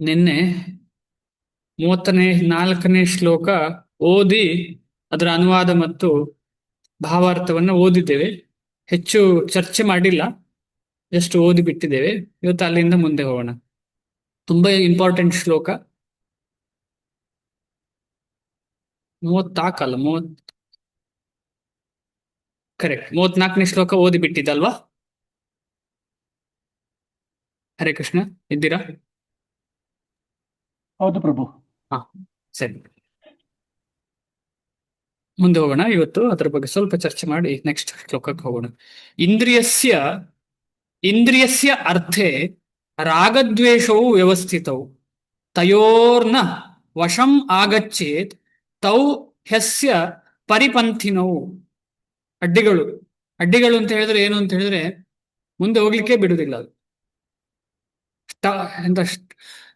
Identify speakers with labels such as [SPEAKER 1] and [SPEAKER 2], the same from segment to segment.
[SPEAKER 1] ನಿನ್ನೆ 34ನೇ ಶ್ಲೋಕ ಓದಿ ಅದರ ಅನುವಾದ ಮತ್ತು ಭಾವಾರ್ಥವನ್ನು ಓದಿದ್ದೇವೆ. ಹೆಚ್ಚು ಚರ್ಚೆ ಮಾಡಿಲ್ಲ, ಜಸ್ಟ್ ಓದಿ ಬಿಟ್ಟಿದ್ದೇವೆ. ಇವತ್ತು ಅಲ್ಲಿಂದ ಮುಂದೆ ಹೋಗೋಣ. ತುಂಬಾ ಇಂಪಾರ್ಟೆಂಟ್ ಶ್ಲೋಕ. 34 ಕರೆಕ್ಟ್, 34ನೇ ಶ್ಲೋಕ ಓದಿ ಬಿಟ್ಟಿದ್ದಲ್ವಾ? ಹರೇ ಕೃಷ್ಣ, ಇದ್ದೀರಾ?
[SPEAKER 2] ಹೌದು ಪ್ರಭು.
[SPEAKER 1] ಹಾ, ಸರಿ. ಮುಂದೆ ಹೋಗೋಣ. ಇವತ್ತು ಅದರ ಬಗ್ಗೆ ಸ್ವಲ್ಪ ಚರ್ಚೆ ಮಾಡಿ ನೆಕ್ಸ್ಟ್ ಶ್ಲೋಕಕ್ಕೆ ಹೋಗೋಣ. ಇಂದ್ರಿಯಸ್ಯ ಇಂದ್ರಿಯಸ್ಯ ಅರ್ಥೆ ರಾಗದ್ವೇಷವು ವ್ಯವಸ್ಥಿತವು ತಯೋರ್ನ ವಶಂ ಆಗಚ್ಚೇತ್ ತೌ ಹ್ಯಸ್ಯ ಪರಿಪಂಥಿನವು. ಅಡ್ಡಿಗಳು ಅಡ್ಡಿಗಳು ಅಂತ ಹೇಳಿದ್ರೆ ಏನು ಅಂತ ಹೇಳಿದ್ರೆ ಮುಂದೆ ಹೋಗ್ಲಿಕ್ಕೆ ಬಿಡುದಿಲ್ಲ. ಅದು ಎಂತ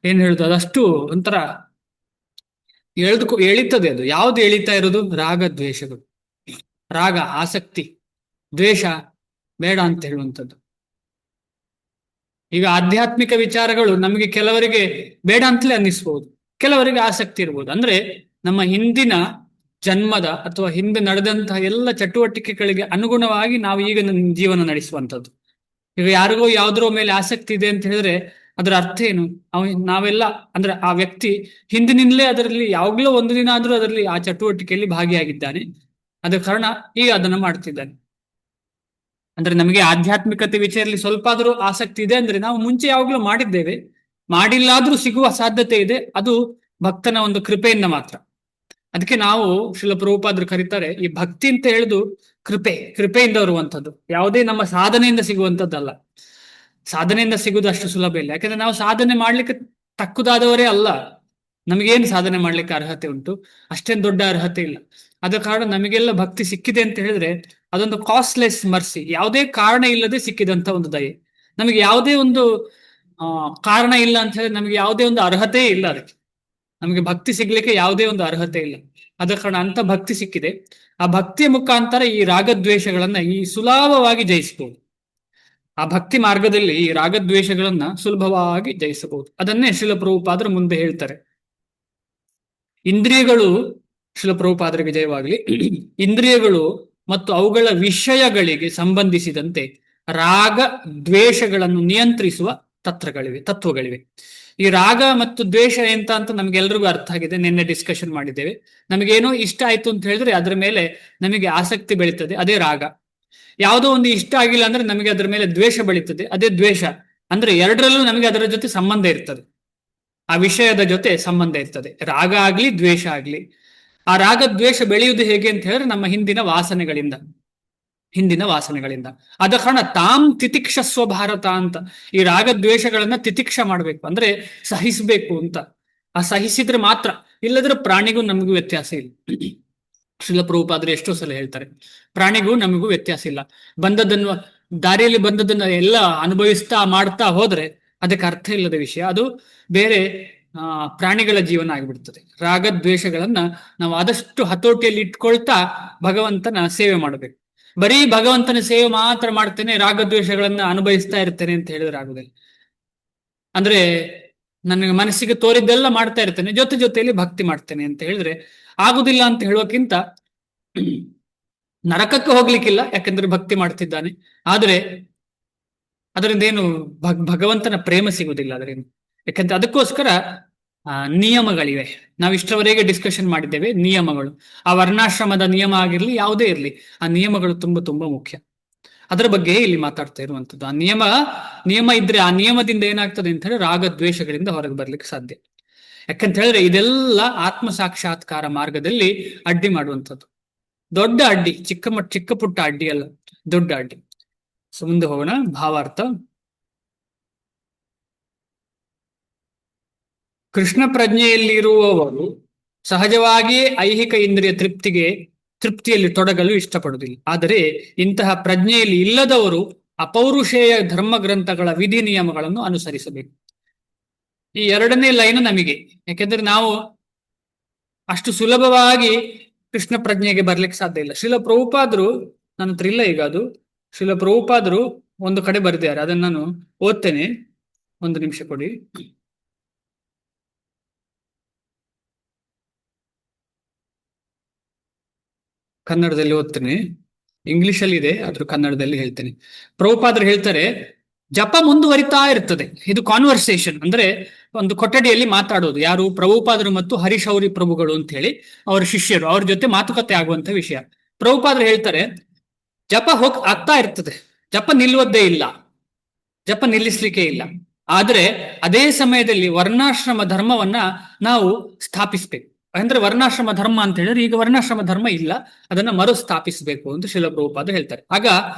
[SPEAKER 1] ಏನ್ ಹೇಳುದು, ಅದಷ್ಟು ಒಂಥರ ಎಳಿತದೆ. ಅದು ಯಾವ್ದು ಎಳಿತಾ ಇರೋದು? ರಾಗ ದ್ವೇಷಗಳು. ರಾಗ ಆಸಕ್ತಿ, ದ್ವೇಷ ಬೇಡ ಅಂತ ಹೇಳುವಂಥದ್ದು. ಈಗ ಆಧ್ಯಾತ್ಮಿಕ ವಿಚಾರಗಳು ನಮಗೆ ಕೆಲವರಿಗೆ ಬೇಡ ಅಂತಲೇ ಅನ್ನಿಸ್ಬಹುದು, ಕೆಲವರಿಗೆ ಆಸಕ್ತಿ ಇರ್ಬೋದು. ಅಂದ್ರೆ ನಮ್ಮ ಹಿಂದಿನ ಜನ್ಮದ ಅಥವಾ ಹಿಂದೆ ನಡೆದಂತಹ ಎಲ್ಲ ಚಟುವಟಿಕೆಗಳಿಗೆ ಅನುಗುಣವಾಗಿ ನಾವು ಈಗ ಜೀವನ ನಡೆಸುವಂಥದ್ದು. ಈಗ ಯಾರಿಗೋ ಯಾವ್ದ್ರ ಮೇಲೆ ಆಸಕ್ತಿ ಇದೆ ಅಂತ ಹೇಳಿದ್ರೆ ಅದರ ಅರ್ಥ ಏನು? ನಾವೆಲ್ಲ ಅಂದ್ರೆ ಆ ವ್ಯಕ್ತಿ ಹಿಂದಿನಿಂದಲೇ ಅದರಲ್ಲಿ ಯಾವಾಗ್ಲೂ ಒಂದು ದಿನ ಆದ್ರೂ ಅದರಲ್ಲಿ ಆ ಚಟುವಟಿಕೆಯಲ್ಲಿ ಭಾಗಿಯಾಗಿದ್ದಾನೆ. ಅದ ಕಾರಣ ಈಗ ಅದನ್ನ ಮಾಡ್ತಿದ್ದಾನೆ. ಅಂದ್ರೆ ನಮಗೆ ಆಧ್ಯಾತ್ಮಿಕತೆ ವಿಷಯದಲ್ಲಿ ಸ್ವಲ್ಪ ಆದ್ರೂ ಆಸಕ್ತಿ ಇದೆ ಅಂದ್ರೆ ನಾವು ಮುಂಚೆ ಯಾವಾಗ್ಲೂ ಮಾಡಿದ್ದೇವೆ. ಮಾಡಿಲ್ಲಾದ್ರೂ ಸಿಗುವ ಸಾಧ್ಯತೆ ಇದೆ. ಅದು ಭಕ್ತನ ಒಂದು ಕೃಪೆಯಿಂದ ಮಾತ್ರ. ಅದಕ್ಕೆ ನಾವು ಶ್ರೀಲ ಪ್ರಭುಪಾದರು ಕರೀತಾರೆ, ಈ ಭಕ್ತಿ ಅಂತ ಹೇಳುದು ಕೃಪೆಯಿಂದ ಬರುವಂಥದ್ದು, ಯಾವುದೇ ನಮ್ಮ ಸಾಧನೆಯಿಂದ ಸಿಗುವಂಥದ್ದಲ್ಲ. ಸಾಧನೆಯಿಂದ ಸಿಗುವುದು ಅಷ್ಟು ಸುಲಭ ಇಲ್ಲ. ಯಾಕಂದ್ರೆ ನಾವು ಸಾಧನೆ ಮಾಡ್ಲಿಕ್ಕೆ ತಕ್ಕುದಾದವರೇ ಅಲ್ಲ. ನಮಗೇನು ಸಾಧನೆ ಮಾಡ್ಲಿಕ್ಕೆ ಅರ್ಹತೆ ಉಂಟು? ಅಷ್ಟೇನು ದೊಡ್ಡ ಅರ್ಹತೆ ಇಲ್ಲ. ಆದ ಕಾರಣ ನಮಗೆಲ್ಲ ಭಕ್ತಿ ಸಿಕ್ಕಿದೆ ಅಂತ ಹೇಳಿದ್ರೆ ಅದೊಂದು ಕಾಸ್ಟ್ಲೆಸ್ ಮರ್ಸಿ, ಯಾವುದೇ ಕಾರಣ ಇಲ್ಲದೆ ಸಿಕ್ಕಿದಂತ ಒಂದು ದಯೆ. ನಮಗೆ ಯಾವುದೇ ಒಂದು ಕಾರಣ ಇಲ್ಲ ಅಂತ ಹೇಳಿದ್ರೆ ನಮಗೆ ಯಾವುದೇ ಒಂದು ಅರ್ಹತೆ ಇಲ್ಲ. ಅದಕ್ಕೆ ನಮಗೆ ಭಕ್ತಿ ಸಿಗ್ಲಿಕ್ಕೆ ಯಾವುದೇ ಒಂದು ಅರ್ಹತೆ ಇಲ್ಲ. ಆದ ಕಾರಣ ಅಂತ ಭಕ್ತಿ ಸಿಕ್ಕಿದೆ. ಆ ಭಕ್ತಿಯ ಮುಖಾಂತರ ಈ ರಾಗದ್ವೇಷಗಳನ್ನ ಈ ಸುಲಭವಾಗಿ ಜಯಿಸಬಹುದು. ಆ ಭಕ್ತಿ ಮಾರ್ಗದಲ್ಲಿ ಈ ರಾಗದ್ವೇಷಗಳನ್ನ ಸುಲಭವಾಗಿ ಜಯಿಸಬಹುದು. ಅದನ್ನೇ ಶ್ರೀಲ ಪ್ರಭುಪಾದರು ಮುಂದೆ ಹೇಳ್ತಾರೆ. ಇಂದ್ರಿಯಗಳು, ಶ್ರೀಲ ಪ್ರಭುಪಾದರಿಗೆ ಜಯವಾಗಲಿ, ಇಂದ್ರಿಯಗಳು ಮತ್ತು ಅವುಗಳ ವಿಷಯಗಳಿಗೆ ಸಂಬಂಧಿಸಿದಂತೆ ರಾಗ ದ್ವೇಷಗಳನ್ನು ನಿಯಂತ್ರಿಸುವ ತತ್ವಗಳಿವೆ. ಈ ರಾಗ ಮತ್ತು ದ್ವೇಷ ಎಂತ ಅಂತ ನಮ್ಗೆಲ್ರಿಗೂ ಅರ್ಥ ಆಗಿದೆ. ನಿನ್ನೆ ಡಿಸ್ಕಷನ್ ಮಾಡಿದ್ದೇವೆ. ನಮಗೇನೋ ಇಷ್ಟ ಆಯ್ತು ಅಂತ ಹೇಳಿದ್ರೆ ಅದರ ಮೇಲೆ ನಮಗೆ ಆಸಕ್ತಿ ಬೆಳೀತದೆ, ಅದೇ ರಾಗ. ಯಾವುದೋ ಒಂದು ಇಷ್ಟ ಆಗಿಲ್ಲ ಅಂದ್ರೆ ನಮಗೆ ಅದರ ಮೇಲೆ ದ್ವೇಷ ಬೆಳೀತದೆ, ಅದೇ ದ್ವೇಷ. ಅಂದ್ರೆ ಎರಡರಲ್ಲೂ ನಮಗೆ ಅದರ ಜೊತೆ ಸಂಬಂಧ ಇರ್ತದೆ, ಆ ವಿಷಯದ ಜೊತೆ ಸಂಬಂಧ ಇರ್ತದೆ, ರಾಗ ಆಗ್ಲಿ ದ್ವೇಷ ಆಗ್ಲಿ. ಆ ರಾಗ ದ್ವೇಷ ಬೆಳೆಯುವುದು ಹೇಗೆ ಅಂತ ಹೇಳಿದ್ರೆ ನಮ್ಮ ಹಿಂದಿನ ವಾಸನೆಗಳಿಂದ. ಆದ ಕಾರಣ ತಾಂ ತಿತಿಕ್ಷಸ್ವ ಭಾರತ ಅಂತ ಈ ರಾಗದ್ವೇಷಗಳನ್ನ ತಿತಿಕ್ಷ ಮಾಡ್ಬೇಕು, ಅಂದ್ರೆ ಸಹಿಸಬೇಕು ಅಂತ. ಆ ಸಹಿಸಿದ್ರೆ ಮಾತ್ರ, ಇಲ್ಲದ್ರೆ ಪ್ರಾಣಿಗೂ ನಮಗೂ ವ್ಯತ್ಯಾಸ ಇಲ್ಲ. ಶ್ರೀಲ ಪ್ರಭುಪಾದರು ಎಷ್ಟೋ ಸಲ ಹೇಳ್ತಾರೆ, ಪ್ರಾಣಿಗೂ ನಮಗೂ ವ್ಯತ್ಯಾಸ ಇಲ್ಲ. ದಾರಿಯಲ್ಲಿ ಬಂದದನ್ನ ಎಲ್ಲ ಅನುಭವಿಸ್ತಾ ಮಾಡ್ತಾ ಹೋದ್ರೆ ಅದಕ್ಕೆ ಅರ್ಥ ಇಲ್ಲದ ವಿಷಯ. ಅದು ಬೇರೆ ಪ್ರಾಣಿಗಳ ಜೀವನ ಆಗಿಬಿಡ್ತದೆ. ರಾಗದ್ವೇಷಗಳನ್ನ ನಾವು ಆದಷ್ಟು ಹತೋಟಿಯಲ್ಲಿ ಇಟ್ಕೊಳ್ತಾ ಭಗವಂತನ ಸೇವೆ ಮಾಡಬೇಕು. ಬರೀ ಭಗವಂತನ ಸೇವೆ ಮಾತ್ರ ಮಾಡ್ತೇನೆ, ರಾಗದ್ವೇಷಗಳನ್ನ ಅನುಭವಿಸ್ತಾ ಇರ್ತೇನೆ ಅಂತ ಹೇಳಿದ್ರೆ ಆಗುದಿಲ್ಲ. ಅಂದ್ರೆ ನನಗೆ ಮನಸ್ಸಿಗೆ ತೋರಿದ್ದೆಲ್ಲ ಮಾಡ್ತಾ ಇರ್ತೇನೆ, ಜೊತೆಯಲ್ಲಿ ಭಕ್ತಿ ಮಾಡ್ತೇನೆ ಅಂತ ಹೇಳಿದ್ರೆ ಆಗುದಿಲ್ಲ ಅಂತ ಹೇಳೋಕ್ಕಿಂತ ನರಕಕ್ಕೆ ಹೋಗ್ಲಿಕ್ಕಿಲ್ಲ, ಯಾಕಂದ್ರೆ ಭಕ್ತಿ ಮಾಡ್ತಿದ್ದಾನೆ. ಆದ್ರೆ ಅದರಿಂದ ಏನು ಭಗವಂತನ ಪ್ರೇಮ ಸಿಗುವುದಿಲ್ಲ ಅದರಿಂದ. ಯಾಕಂದ್ರೆ ಅದಕ್ಕೋಸ್ಕರ ನಿಯಮಗಳಿವೆ. ನಾವು ಇಷ್ಟರವರೆಗೆ ಡಿಸ್ಕಷನ್ ಮಾಡಿದ್ದೇವೆ ನಿಯಮಗಳು. ಆ ವರ್ಣಾಶ್ರಮದ ನಿಯಮ ಆಗಿರ್ಲಿ, ಯಾವುದೇ ಇರಲಿ, ಆ ನಿಯಮಗಳು ತುಂಬಾ ತುಂಬಾ ಮುಖ್ಯ. ಅದರ ಬಗ್ಗೆ ಇಲ್ಲಿ ಮಾತಾಡ್ತಾ ಇರುವಂತದ್ದು. ಆ ನಿಯಮ ಇದ್ರೆ ಆ ನಿಯಮದಿಂದ ಏನಾಗ್ತದೆ ಅಂತ ಹೇಳಿ ರಾಗದ್ವೇಷಗಳಿಂದ ಹೊರಗೆ ಬರ್ಲಿಕ್ಕೆ ಸಾಧ್ಯ. ಯಾಕಂತ ಹೇಳಿದ್ರೆ ಇದೆಲ್ಲ ಆತ್ಮ ಸಾಕ್ಷಾತ್ಕಾರ ಮಾರ್ಗದಲ್ಲಿ ಅಡ್ಡಿ ಮಾಡುವಂಥದ್ದು. ದೊಡ್ಡ ಅಡ್ಡಿ, ಚಿಕ್ಕ ಪುಟ್ಟ ಅಡ್ಡಿ ಅಲ್ಲ, ದೊಡ್ಡ ಅಡ್ಡಿ. ಸೊ ಮುಂದೆ ಹೋಗೋಣ. ಭಾವಾರ್ಥ. ಕೃಷ್ಣ ಪ್ರಜ್ಞೆಯಲ್ಲಿರುವವರು ಸಹಜವಾಗಿಯೇ ಐಹಿಕ ಇಂದ್ರಿಯ ತೃಪ್ತಿಯಲ್ಲಿ ತೊಡಗಲು ಇಷ್ಟಪಡುವುದಿಲ್ಲ. ಆದರೆ ಇಂತಹ ಪ್ರಜ್ಞೆಯಲ್ಲಿ ಇಲ್ಲದವರು ಅಪೌರುಷೇಯ ಧರ್ಮ ಗ್ರಂಥಗಳ ವಿಧಿ ನಿಯಮಗಳನ್ನು ಅನುಸರಿಸಬೇಕು. ಈ ಎರಡನೇ ಲೈನು ನಮಗೆ, ಯಾಕೆಂದ್ರೆ ನಾವು ಅಷ್ಟು ಸುಲಭವಾಗಿ ಕೃಷ್ಣ ಪ್ರಜ್ಞೆಗೆ ಬರ್ಲಿಕ್ಕೆ ಸಾಧ್ಯ ಇಲ್ಲ. ಶ್ರೀಲ ಪ್ರಭುಪಾದರು, ನನ್ನ ಹತ್ರ ಇಲ್ಲ ಈಗ ಅದು, ಶ್ರೀಲ ಪ್ರಭುಪಾದರು ಒಂದು ಕಡೆ ಬರೆದಿದ್ದಾರೆ, ಅದನ್ನು ನಾನು ಓದ್ತೇನೆ. ಒಂದು ನಿಮಿಷ ಕೊಡಿ. ಕನ್ನಡದಲ್ಲಿ ಓದ್ತೀನಿ, ಇಂಗ್ಲಿಷಲ್ಲಿ ಇದೆ ಆದ್ರೂ ಕನ್ನಡದಲ್ಲಿ ಹೇಳ್ತೇನೆ. ಪ್ರಭುಪಾದರು ಹೇಳ್ತಾರೆ, ಜಪ ಮುಂದುವರಿತಾ ಇರ್ತದೆ. ಇದು ಕಾನ್ವರ್ಸೇಷನ್ ಅಂದ್ರೆ ಒಂದು ಕೊಠಡಿಯಲ್ಲಿ ಮಾತಾಡೋದು. ಯಾರು? ಪ್ರಭುಪಾದರು ಮತ್ತು ಹರಿಶೌರಿ ಪ್ರಭುಗಳು ಅಂತ ಹೇಳಿ ಅವರ ಶಿಷ್ಯರು, ಅವ್ರ ಜೊತೆ ಮಾತುಕತೆ ಆಗುವಂತ ವಿಷಯ. ಪ್ರಭುಪಾದರು ಹೇಳ್ತಾರೆ, ಜಪ ಆಗ್ತಾ ಇರ್ತದೆ, ಜಪ ನಿಲ್ಲುವುದೇ ಇಲ್ಲ, ಜಪ ನಿಲ್ಲಿಸ್ಲಿಕ್ಕೆ ಇಲ್ಲ. ಆದ್ರೆ ಅದೇ ಸಮಯದಲ್ಲಿ ವರ್ಣಾಶ್ರಮ ಧರ್ಮವನ್ನ ನಾವು ಸ್ಥಾಪಿಸ್ಬೇಕು. ಅಂದ್ರೆ ವರ್ಣಾಶ್ರಮ ಧರ್ಮ ಅಂತ ಹೇಳಿದ್ರೆ ಈಗ ವರ್ಣಾಶ್ರಮ ಧರ್ಮ ಇಲ್ಲ, ಅದನ್ನ ಮರುಸ್ಥಾಪಿಸಬೇಕು ಅಂತ ಶಿಲ ಪ್ರಭುಪಾದ ಹೇಳ್ತಾರೆ. ಆಗ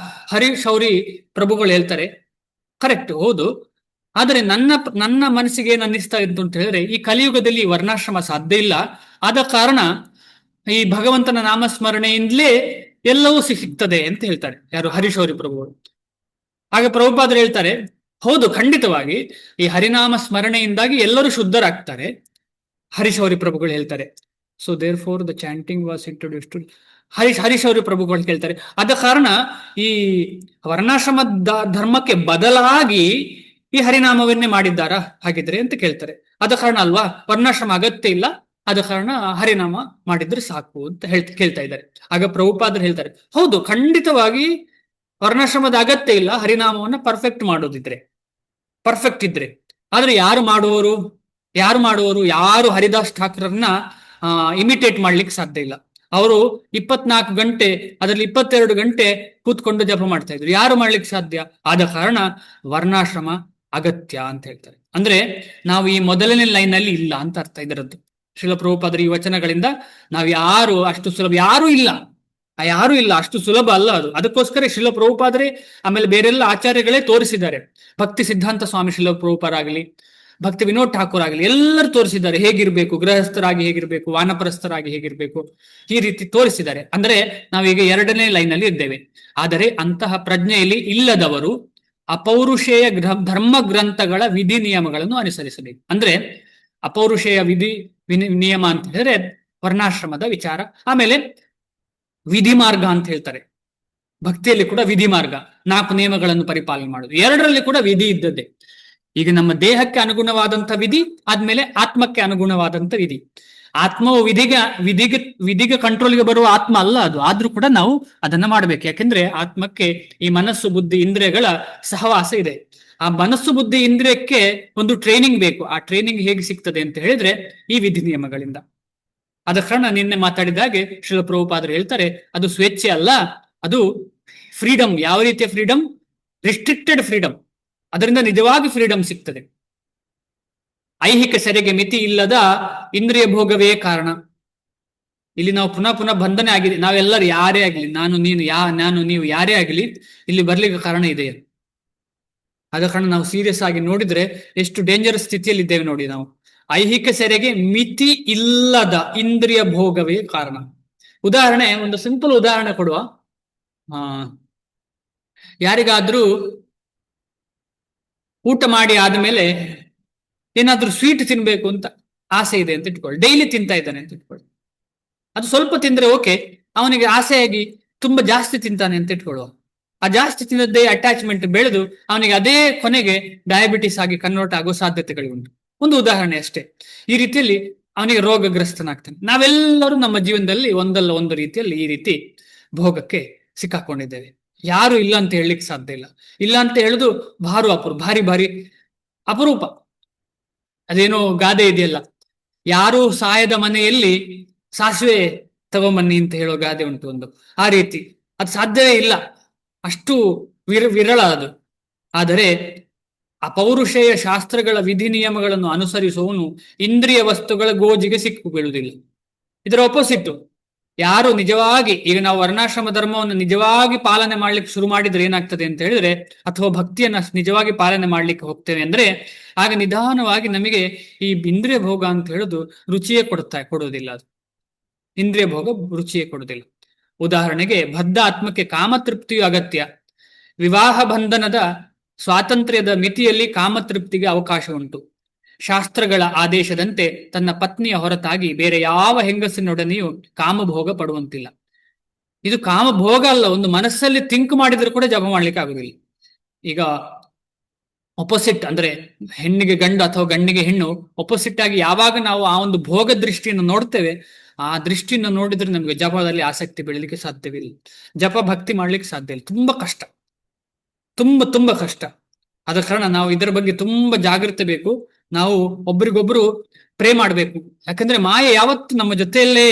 [SPEAKER 1] ಹರಿಶೌರಿ ಪ್ರಭುಗಳು ಹೇಳ್ತಾರೆ, ಕರೆಕ್ಟ್, ಹೌದು. ಆದರೆ ನನ್ನ ನನ್ನ ಮನಸ್ಸಿಗೆ ಏನ್ ಅನ್ನಿಸ್ತಾ ಇತ್ತು ಅಂತ ಹೇಳಿದ್ರೆ, ಈ ಕಲಿಯುಗದಲ್ಲಿ ವರ್ಣಾಶ್ರಮ ಸಾಧ್ಯ ಇಲ್ಲ, ಆದ ಕಾರಣ ಈ ಭಗವಂತನ ನಾಮಸ್ಮರಣೆಯಿಂದಲೇ ಎಲ್ಲವೂ ಸಿಗ್ತದೆ ಅಂತ ಹೇಳ್ತಾರೆ. ಯಾರು? ಹರಿಶೌರಿ ಪ್ರಭುಗಳು. ಆಗ ಪ್ರಭುಪಾದರು ಹೇಳ್ತಾರೆ, ಹೌದು, ಖಂಡಿತವಾಗಿ ಈ ಹರಿನಾಮ ಸ್ಮರಣೆಯಿಂದಾಗಿ ಎಲ್ಲರೂ ಶುದ್ಧರಾಗ್ತಾರೆ. ಹರಿಶೌರಿ ಪ್ರಭುಗಳು ಹೇಳ್ತಾರೆ, so therefore the chanting was introduce to Hari Sauri ಪ್ರಭುಗಳು ಹೇಳ್ತಾರೆ. ಆದ ಕಾರಣ ಈ ವರ್ಣಾಶ್ರಮ ಧರ್ಮಕ್ಕೆ ಬದಲಾಗಿ ಈ ಹರಿನಾಮವನ್ನೇ ಮಾಡಿದ್ದಾರಾ ಹಾಗಿದ್ರೆ ಅಂತ ಕೇಳ್ತಾರೆ. ಆದ ಕಾರಣ ಅಲ್ವಾ, ವರ್ಣಾಶ್ರಮ ಅಗತ್ಯ ಇಲ್ಲ, ಆದ ಕಾರಣ ಹರಿನಾಮ ಮಾಡಿದ್ರೆ ಸಾಕು ಅಂತ ಕೇಳ್ತಾ ಇದ್ದಾರೆ. ಆಗ ಪ್ರಭುಪಾದರು ಹೇಳ್ತಾರೆ, ಹೌದು, ಖಂಡಿತವಾಗಿ ವರ್ಣಾಶ್ರಮದ ಅಗತ್ಯ ಇಲ್ಲ, ಹರಿನಾಮವನ್ನ ಪರ್ಫೆಕ್ಟ್ ಮಾಡೋದಿದ್ರೆ, ಪರ್ಫೆಕ್ಟ್ ಇದ್ರೆ. ಆದ್ರೆ ಯಾರು ಮಾಡುವವರು? ಯಾರು ಹರಿದಾಸ್ ಠಾಕೂರನ್ನ ಇಮಿಟೇಟ್ ಮಾಡ್ಲಿಕ್ಕೆ ಸಾಧ್ಯ ಇಲ್ಲ. ಅವರು 24 ಗಂಟೆ, ಅದರಲ್ಲಿ 22 ಗಂಟೆ ಕೂತ್ಕೊಂಡು ಜಪ ಮಾಡ್ತಾ ಇದ್ರು. ಯಾರು ಮಾಡ್ಲಿಕ್ಕೆ ಸಾಧ್ಯ? ಆದ ಕಾರಣ ವರ್ಣಾಶ್ರಮ ಅಗತ್ಯ ಅಂತ ಹೇಳ್ತಾರೆ. ಅಂದ್ರೆ ನಾವು ಈ ಮೊದಲನೇ ಲೈನ್ ಅಲ್ಲಿ ಇಲ್ಲ ಅಂತ ಅರ್ಥ ಇದರದ್ದು. ಶ್ರೀಲ ಪ್ರಭುಪಾದರ ಈ ವಚನಗಳಿಂದ ನಾವು ಅಷ್ಟು ಸುಲಭ ಯಾರು ಇಲ್ಲ, ಅಷ್ಟು ಸುಲಭ ಅಲ್ಲ ಅದು. ಅದಕ್ಕೋಸ್ಕರ ಶ್ರೀಲ ಪ್ರಭುಪಾದರೆ, ಆಮೇಲೆ ಬೇರೆಲ್ಲ ಆಚಾರ್ಯಗಳೇ ತೋರಿಸಿದ್ದಾರೆ. ಭಕ್ತಿ ಸಿದ್ಧಾಂತ ಸ್ವಾಮಿ ಶ್ರೀಲ ಪ್ರಭುಪಾದರಾಗಲಿ, ಭಕ್ತಿ ವಿನೋದ್ ಠಾಕೂರ್ ಆಗಲಿ, ಎಲ್ಲರೂ ತೋರಿಸಿದ್ದಾರೆ ಹೇಗಿರ್ಬೇಕು, ಗೃಹಸ್ಥರಾಗಿ ಹೇಗಿರ್ಬೇಕು, ವಾನಪ್ರಸ್ಥರಾಗಿ ಹೇಗಿರ್ಬೇಕು, ಈ ರೀತಿ ತೋರಿಸಿದ್ದಾರೆ. ಅಂದ್ರೆ ನಾವೀಗ 2ನೇ ಲೈನ್ ಅಲ್ಲಿ ಇದ್ದೇವೆ. ಆದರೆ ಅಂತಹ ಪ್ರಜ್ಞೆಯಲ್ಲಿ ಇಲ್ಲದವರು ಅಪೌರುಷೇಯ ಧರ್ಮ ಗ್ರಂಥಗಳ ವಿಧಿ ನಿಯಮಗಳನ್ನು ಅನುಸರಿಸಬೇಕು. ಅಂದ್ರೆ ಅಪೌರುಷೇಯ ನಿಯಮ ಅಂತ ಹೇಳಿದ್ರೆ ವರ್ಣಾಶ್ರಮದ ವಿಚಾರ. ಆಮೇಲೆ ವಿಧಿ ಮಾರ್ಗ ಅಂತ ಹೇಳ್ತಾರೆ. ಭಕ್ತಿಯಲ್ಲಿ ಕೂಡ ವಿಧಿ ಮಾರ್ಗ, 4 ನಿಯಮಗಳನ್ನು ಪರಿಪಾಲನೆ ಮಾಡುದು. 2ರಲ್ಲಿ ಕೂಡ ವಿಧಿ ಇದ್ದದ್ದೇ. ಈಗ ನಮ್ಮ ದೇಹಕ್ಕೆ ಅನುಗುಣವಾದಂಥ ವಿಧಿ, ಆದ್ಮೇಲೆ ಆತ್ಮಕ್ಕೆ ಅನುಗುಣವಾದಂಥ ವಿಧಿ. ಆತ್ಮವು ವಿಧಿಗೆ ಕಂಟ್ರೋಲ್ಗೆ ಬರುವ ಆತ್ಮ ಅಲ್ಲ ಅದು, ಆದ್ರೂ ಕೂಡ ನಾವು ಅದನ್ನ ಮಾಡ್ಬೇಕು. ಯಾಕೆಂದ್ರೆ ಆತ್ಮಕ್ಕೆ ಈ ಮನಸ್ಸು ಬುದ್ಧಿ ಇಂದ್ರಿಯಗಳ ಸಹವಾಸ ಇದೆ. ಆ ಮನಸ್ಸು ಬುದ್ಧಿ ಇಂದ್ರಿಯಕ್ಕೆ ಒಂದು ಟ್ರೈನಿಂಗ್ ಬೇಕು. ಆ ಟ್ರೈನಿಂಗ್ ಹೇಗೆ ಸಿಗ್ತದೆ ಅಂತ ಹೇಳಿದ್ರೆ ಈ ವಿಧಿ ನಿಯಮಗಳಿಂದ. ಆದ ಕಾರಣ ನಿನ್ನೆ ಮಾತಾಡಿದ ಹಾಗೆ ಶ್ರೀಲ ಪ್ರಭುಪಾದರು ಹೇಳ್ತಾರೆ, ಅದು ಸ್ವೇಚ್ಛೆ ಅಲ್ಲ, ಅದು ಫ್ರೀಡಮ್. ಯಾವ ರೀತಿಯ ಫ್ರೀಡಮ್? Restricted freedom. ಅದರಿಂದ ನಿಜವಾಗಿ ಫ್ರೀಡಮ್ ಸಿಗ್ತದೆ. ಐಹಿಕ ಸೆರೆಗೆ ಮಿತಿ ಇಲ್ಲದ ಇಂದ್ರಿಯ ಭೋಗವೇ ಕಾರಣ. ಇಲ್ಲಿ ನಾವು ಪುನಃ ಬಂಧನೆ ಆಗಿದೆ. ನಾವೆಲ್ಲರೂ ಯಾರೇ ಆಗಲಿ, ನಾನು ನೀವು ಯಾರೇ ಆಗಲಿ, ಇಲ್ಲಿ ಬರ್ಲಿಕ್ಕೆ ಕಾರಣ ಇದೆ. ಆದ ಕಾರಣ ನಾವು ಸೀರಿಯಸ್ ಆಗಿ ನೋಡಿದ್ರೆ ಎಷ್ಟು ಡೇಂಜರಸ್ ಸ್ಥಿತಿಯಲ್ಲಿ ಇದ್ದೇವೆ ನೋಡಿ ನಾವು. ಐಹಿಕ ಸೆರೆಗೆ ಮಿತಿ ಇಲ್ಲದ ಇಂದ್ರಿಯ ಭೋಗವೇ ಕಾರಣ. ಉದಾಹರಣೆ, ಒಂದು ಸಿಂಪಲ್ ಉದಾಹರಣೆ ಕೊಡುವ. ಯಾರಿಗಾದ್ರೂ ಊಟ ಮಾಡಿ ಆದ್ಮೇಲೆ ಏನಾದ್ರೂ ಸ್ವೀಟ್ ತಿನ್ಬೇಕು ಅಂತ ಆಸೆ ಇದೆ ಅಂತ ಇಟ್ಕೊಳ್ಳಿ, ಡೈಲಿ ತಿಂತಾ ಇದ್ದಾನೆ ಅಂತ ಇಟ್ಕೊಳ್ಳಿ. ಅದು ಸ್ವಲ್ಪ ತಿಂದ್ರೆ ಓಕೆ, ಅವನಿಗೆ ಆಸೆಯಾಗಿ ತುಂಬಾ ಜಾಸ್ತಿ ತಿಂತಾನೆ ಅಂತ ಇಟ್ಕೊಳ್ಳುವ. ಆ ಜಾಸ್ತಿ ತಿನ್ನದೇ ಅಟ್ಯಾಚ್ಮೆಂಟ್ ಬೆಳೆದು ಅವನಿಗೆ ಅದೇ ಕೊನೆಗೆ ಡಯಾಬಿಟಿಸ್ ಆಗಿ ಕನ್ವರ್ಟ್ ಆಗೋ ಸಾಧ್ಯತೆಗಳಿಗುಂಟು. ಒಂದು ಉದಾಹರಣೆ ಅಷ್ಟೇ. ಈ ರೀತಿಯಲ್ಲಿ ಅವನಿಗೆ ರೋಗಗ್ರಸ್ತನಾಗ್ತಾನೆ. ನಾವೆಲ್ಲರೂ ನಮ್ಮ ಜೀವನದಲ್ಲಿ ಒಂದಲ್ಲ ಒಂದು ರೀತಿಯಲ್ಲಿ ಈ ರೀತಿ ಭೋಗಕ್ಕೆ ಸಿಕ್ಕಾಕೊಂಡಿದ್ದೇವೆ. ಯಾರು ಇಲ್ಲ ಅಂತ ಹೇಳಲಿಕ್ಕೆ ಸಾಧ್ಯ ಇಲ್ಲ. ಇಲ್ಲ ಅಂತ ಹೇಳುದು ಭಾರಿ ಅಪರೂಪ. ಅದೇನೋ ಗಾದೆ ಇದೆಯಲ್ಲ, ಯಾರು ಸಾಯದ ಮನೆಯಲ್ಲಿ ಸಾಸಿವೆ ತಗೊಂಬನ್ನಿ ಅಂತ ಹೇಳೋ ಗಾದೆ ಉಂಟು ಒಂದು. ಆ ರೀತಿ ಅದು ಸಾಧ್ಯವೇ ಇಲ್ಲ, ಅಷ್ಟು ವಿರಳ ಅದು. ಆದರೆ ಅಪೌರುಷೇಯ ಶಾಸ್ತ್ರಗಳ ವಿಧಿ ನಿಯಮಗಳನ್ನು ಅನುಸರಿಸುವವನು ಇಂದ್ರಿಯ ವಸ್ತುಗಳ ಗೋಜಿಗೆ ಸಿಕ್ಕು ಬೀಳುವುದಿಲ್ಲ. ಇದರ ಅಪೋಸಿಟ್, ಯಾರು ನಿಜವಾಗಿ, ಈಗ ನಾವು ವರ್ಣಾಶ್ರಮ ಧರ್ಮವನ್ನು ನಿಜವಾಗಿ ಪಾಲನೆ ಮಾಡ್ಲಿಕ್ಕೆ ಶುರು ಮಾಡಿದ್ರೆ ಏನಾಗ್ತದೆ ಅಂತ ಹೇಳಿದ್ರೆ, ಅಥವಾ ಭಕ್ತಿಯನ್ನ ನಿಜವಾಗಿ ಪಾಲನೆ ಮಾಡ್ಲಿಕ್ಕೆ ಹೋಗ್ತೇವೆ ಅಂದ್ರೆ, ಆಗ ನಿಧಾನವಾಗಿ ನಮಗೆ ಈ ಇಂದ್ರಿಯ ಭೋಗ ಅಂತ ಹೇಳುದು ರುಚಿಯೇ ಕೊಡುವುದಿಲ್ಲ. ಅದು ಇಂದ್ರಿಯ ಭೋಗ ರುಚಿಯೇ ಕೊಡುವುದಿಲ್ಲ. ಉದಾಹರಣೆಗೆ, ಬದ್ಧ ಆತ್ಮಕ್ಕೆ ಕಾಮತೃಪ್ತಿಯು ಅಗತ್ಯ. ವಿವಾಹ ಬಂಧನದ ಸ್ವಾತಂತ್ರ್ಯದ ಮಿತಿಯಲ್ಲಿ ಕಾಮತೃಪ್ತಿಗೆ ಅವಕಾಶ ಉಂಟು. ಶಾಸ್ತ್ರಗಳ ಆದೇಶದಂತೆ ತನ್ನ ಪತ್ನಿಯ ಹೊರತಾಗಿ ಬೇರೆ ಯಾವ ಹೆಂಗಸಿನೊಡನೆಯೂ ಕಾಮಭೋಗ ಪಡುವಂತಿಲ್ಲ. ಇದು ಕಾಮಭೋಗ ಅಲ್ಲ, ಒಂದು ಮನಸ್ಸಲ್ಲಿ ಥಿಂಕ್ ಮಾಡಿದ್ರೆ ಕೂಡ ಜಪ ಮಾಡ್ಲಿಕ್ಕೆ ಆಗುದಿಲ್ಲ. ಈಗ ಒಪೋಸಿಟ್ ಅಂದ್ರೆ ಹೆಣ್ಣಿಗೆ ಗಂಡು ಅಥವಾ ಗಂಡಿಗೆ ಹೆಣ್ಣು ಒಪೋಸಿಟ್ ಆಗಿ ಯಾವಾಗ ನಾವು ಆ ಒಂದು ಭೋಗ ದೃಷ್ಟಿಯನ್ನು ನೋಡ್ತೇವೆ, ಆ ದೃಷ್ಟಿಯನ್ನು ನೋಡಿದ್ರೆ ನಮಗೆ ಜಪದಲ್ಲಿ ಆಸಕ್ತಿ ಬೆಳಲಿಕ್ಕೆ ಸಾಧ್ಯವಿಲ್ಲ, ಜಪ ಭಕ್ತಿ ಮಾಡ್ಲಿಕ್ಕೆ ಸಾಧ್ಯ ಇಲ್ಲ. ತುಂಬಾ ಕಷ್ಟ, ತುಂಬಾ ಕಷ್ಟ. ಆದ ಕಾರಣ ನಾವು ಇದರ ಬಗ್ಗೆ ತುಂಬಾ ಜಾಗೃತೆ ಬೇಕು. ನಾವು ಒಬ್ರಿಗೊಬ್ರು ಪ್ರೇ ಮಾಡ್ಬೇಕು. ಯಾಕಂದ್ರೆ ಮಾಯೆ ಯಾವತ್ತು ನಮ್ಮ ಜೊತೆಯಲ್ಲೇ,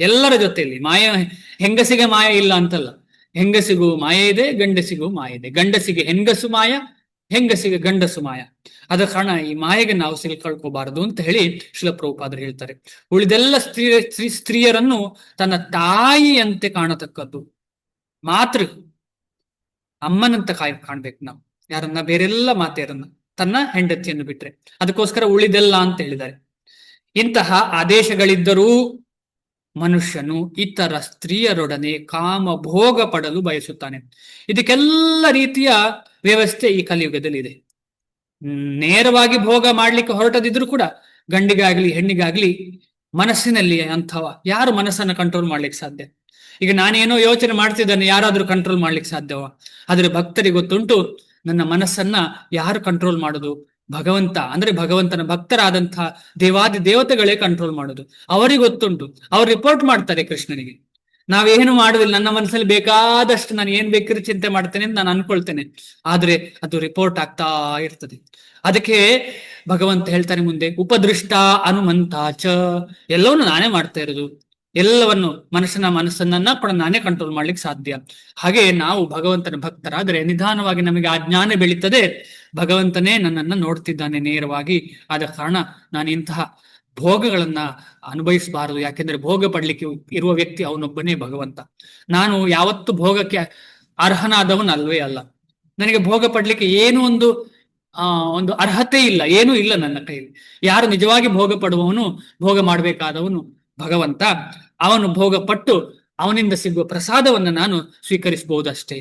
[SPEAKER 1] ಎಲ್ಲರ ಜೊತೆಯಲ್ಲಿ ಮಾಯ. ಹೆಂಗಸಿಗೆ ಮಾಯ ಇಲ್ಲ ಅಂತಲ್ಲ, ಹೆಂಗಸಿಗೂ ಮಾಯ ಇದೆ, ಗಂಡಸಿಗೂ ಮಾಯ ಇದೆ. ಗಂಡಸಿಗೆ ಹೆಂಗಸು ಮಾಯ, ಹೆಂಗಸಿಗೆ ಗಂಡಸು ಮಾಯ. ಆದ ಕಾರಣ ಈ ಮಾಯೆಗೆ ನಾವು ಸಿಲ್ಕೊಳ್ಕೋಬಾರದು ಅಂತ ಹೇಳಿ ಶ್ರೀಲ ಪ್ರಭುಪಾದರು ಹೇಳ್ತಾರೆ. ಉಳಿದೆಲ್ಲ ಸ್ತ್ರೀಯರನ್ನು ತನ್ನ ತಾಯಿಯಂತೆ ಕಾಣತಕ್ಕದ್ದು, ಮಾತೃ ಅಮ್ಮನಂತ ಕಾಣ್ಬೇಕು ನಾವು ಯಾರನ್ನ, ಬೇರೆಲ್ಲ ಮಾತೆಯರನ್ನ, ತನ್ನ ಹೆಂಡತಿಯನ್ನು ಬಿಟ್ರೆ. ಅದಕ್ಕೋಸ್ಕರ ಉಳಿದೆಲ್ಲ ಅಂತ ಹೇಳಿದ್ದಾರೆ. ಇಂತಹ ಆದೇಶಗಳಿದ್ದರೂ ಮನುಷ್ಯನು ಇತರ ಸ್ತ್ರೀಯರೊಡನೆ ಕಾಮ ಭೋಗ ಪಡಲು ಬಯಸುತ್ತಾನೆ. ಇದಕ್ಕೆಲ್ಲ ರೀತಿಯ ವ್ಯವಸ್ಥೆ ಈ ಕಲಿಯುಗದಲ್ಲಿ ಇದೆ. ನೇರವಾಗಿ ಭೋಗ ಮಾಡ್ಲಿಕ್ಕೆ ಹೊರಟದಿದ್ರು ಕೂಡ ಗಂಡಿಗಾಗ್ಲಿ ಹೆಣ್ಣಿಗಾಗ್ಲಿ ಮನಸ್ಸಿನಲ್ಲಿ ಅಂಥವ ಯಾರು ಮನಸ್ಸನ್ನ ಕಂಟ್ರೋಲ್ ಮಾಡ್ಲಿಕ್ಕೆ ಸಾಧ್ಯ? ಈಗ ನಾನೇನೋ ಯೋಚನೆ ಮಾಡ್ತಿದ್ದಾನೆ, ಯಾರಾದ್ರೂ ಕಂಟ್ರೋಲ್ ಮಾಡ್ಲಿಕ್ಕೆ ಸಾಧ್ಯವ? ಆದ್ರೆ ಭಕ್ತರಿಗೆ ಗೊತ್ತುಂಟು, ನನ್ನ ಮನಸ್ಸನ್ನ ಯಾರು ಕಂಟ್ರೋಲ್ ಮಾಡೋದು? ಭಗವಂತ. ಅಂದ್ರೆ ಭಗವಂತನ ಭಕ್ತರಾದಂತಹ ದೇವಾದಿ ದೇವತೆಗಳೇ ಕಂಟ್ರೋಲ್ ಮಾಡೋದು. ಅವರಿಗೆ ಗೊತ್ತುಂಟು, ಅವ್ರು ರಿಪೋರ್ಟ್ ಮಾಡ್ತಾರೆ ಕೃಷ್ಣನಿಗೆ. ನಾವೇನು ಮಾಡುದಿಲ್ಲ, ನನ್ನ ಮನಸ್ಸಲ್ಲಿ ಬೇಕಾದಷ್ಟು ನಾನು ಏನ್ ಬೇಕಿರೋ ಚಿಂತೆ ಮಾಡ್ತೇನೆ ಅಂತ ನಾನು ಅನ್ಕೊಳ್ತೇನೆ, ಆದ್ರೆ ಅದು ರಿಪೋರ್ಟ್ ಆಗ್ತಾ ಇರ್ತದೆ. ಅದಕ್ಕೆ ಭಗವಂತ ಹೇಳ್ತಾನೆ ಮುಂದೆ, ಉಪದೃಷ್ಟ ಹನುಮಂತಾಚ, ಎಲ್ಲವನ್ನು ನಾನೇ ಮಾಡ್ತಾ ಇರೋದು, ಎಲ್ಲವನ್ನು ಮನಸ್ಸನ್ನ ಕೂಡ ನಾನೇ ಕಂಟ್ರೋಲ್ ಮಾಡ್ಲಿಕ್ಕೆ ಸಾಧ್ಯ. ಹಾಗೆ ನಾವು ಭಗವಂತನ ಭಕ್ತರಾದ್ರೆ ನಿಧಾನವಾಗಿ ನಮಗೆ ಆ ಜ್ಞಾನ ಬೆಳೀತದೆ. ಭಗವಂತನೇ ನನ್ನನ್ನ ನೋಡ್ತಿದ್ದಾನೆ ನೇರವಾಗಿ. ಆದ ಕಾರಣ ನಾನು ಇಂತಹ ಭೋಗಗಳನ್ನ ಅನುಭವಿಸಬಾರದು. ಯಾಕೆಂದ್ರೆ ಭೋಗ ಪಡ್ಲಿಕ್ಕೆ ಇರುವ ವ್ಯಕ್ತಿ ಅವನೊಬ್ಬನೇ ಭಗವಂತ. ನಾನು ಯಾವತ್ತು ಭೋಗಕ್ಕೆ ಅರ್ಹನಾದವನು ಅಲ್ವೇ ಅಲ್ಲ. ನನಗೆ ಭೋಗ ಪಡ್ಲಿಕ್ಕೆ ಏನು ಒಂದು ಅರ್ಹತೆ ಇಲ್ಲ, ಏನೂ ಇಲ್ಲ ನನ್ನ ಕೈಯಲ್ಲಿ. ಯಾರು ನಿಜವಾಗಿ ಭೋಗ ಪಡುವವನು, ಭೋಗ ಮಾಡಬೇಕಾದವನು ಭಗವಂತ. ಅವನು ಭೋಗ ಪಟ್ಟು ಅವನಿಂದ ಸಿಗುವ ಪ್ರಸಾದವನ್ನು ನಾನು ಸ್ವೀಕರಿಸಬಹುದಷ್ಟೇ.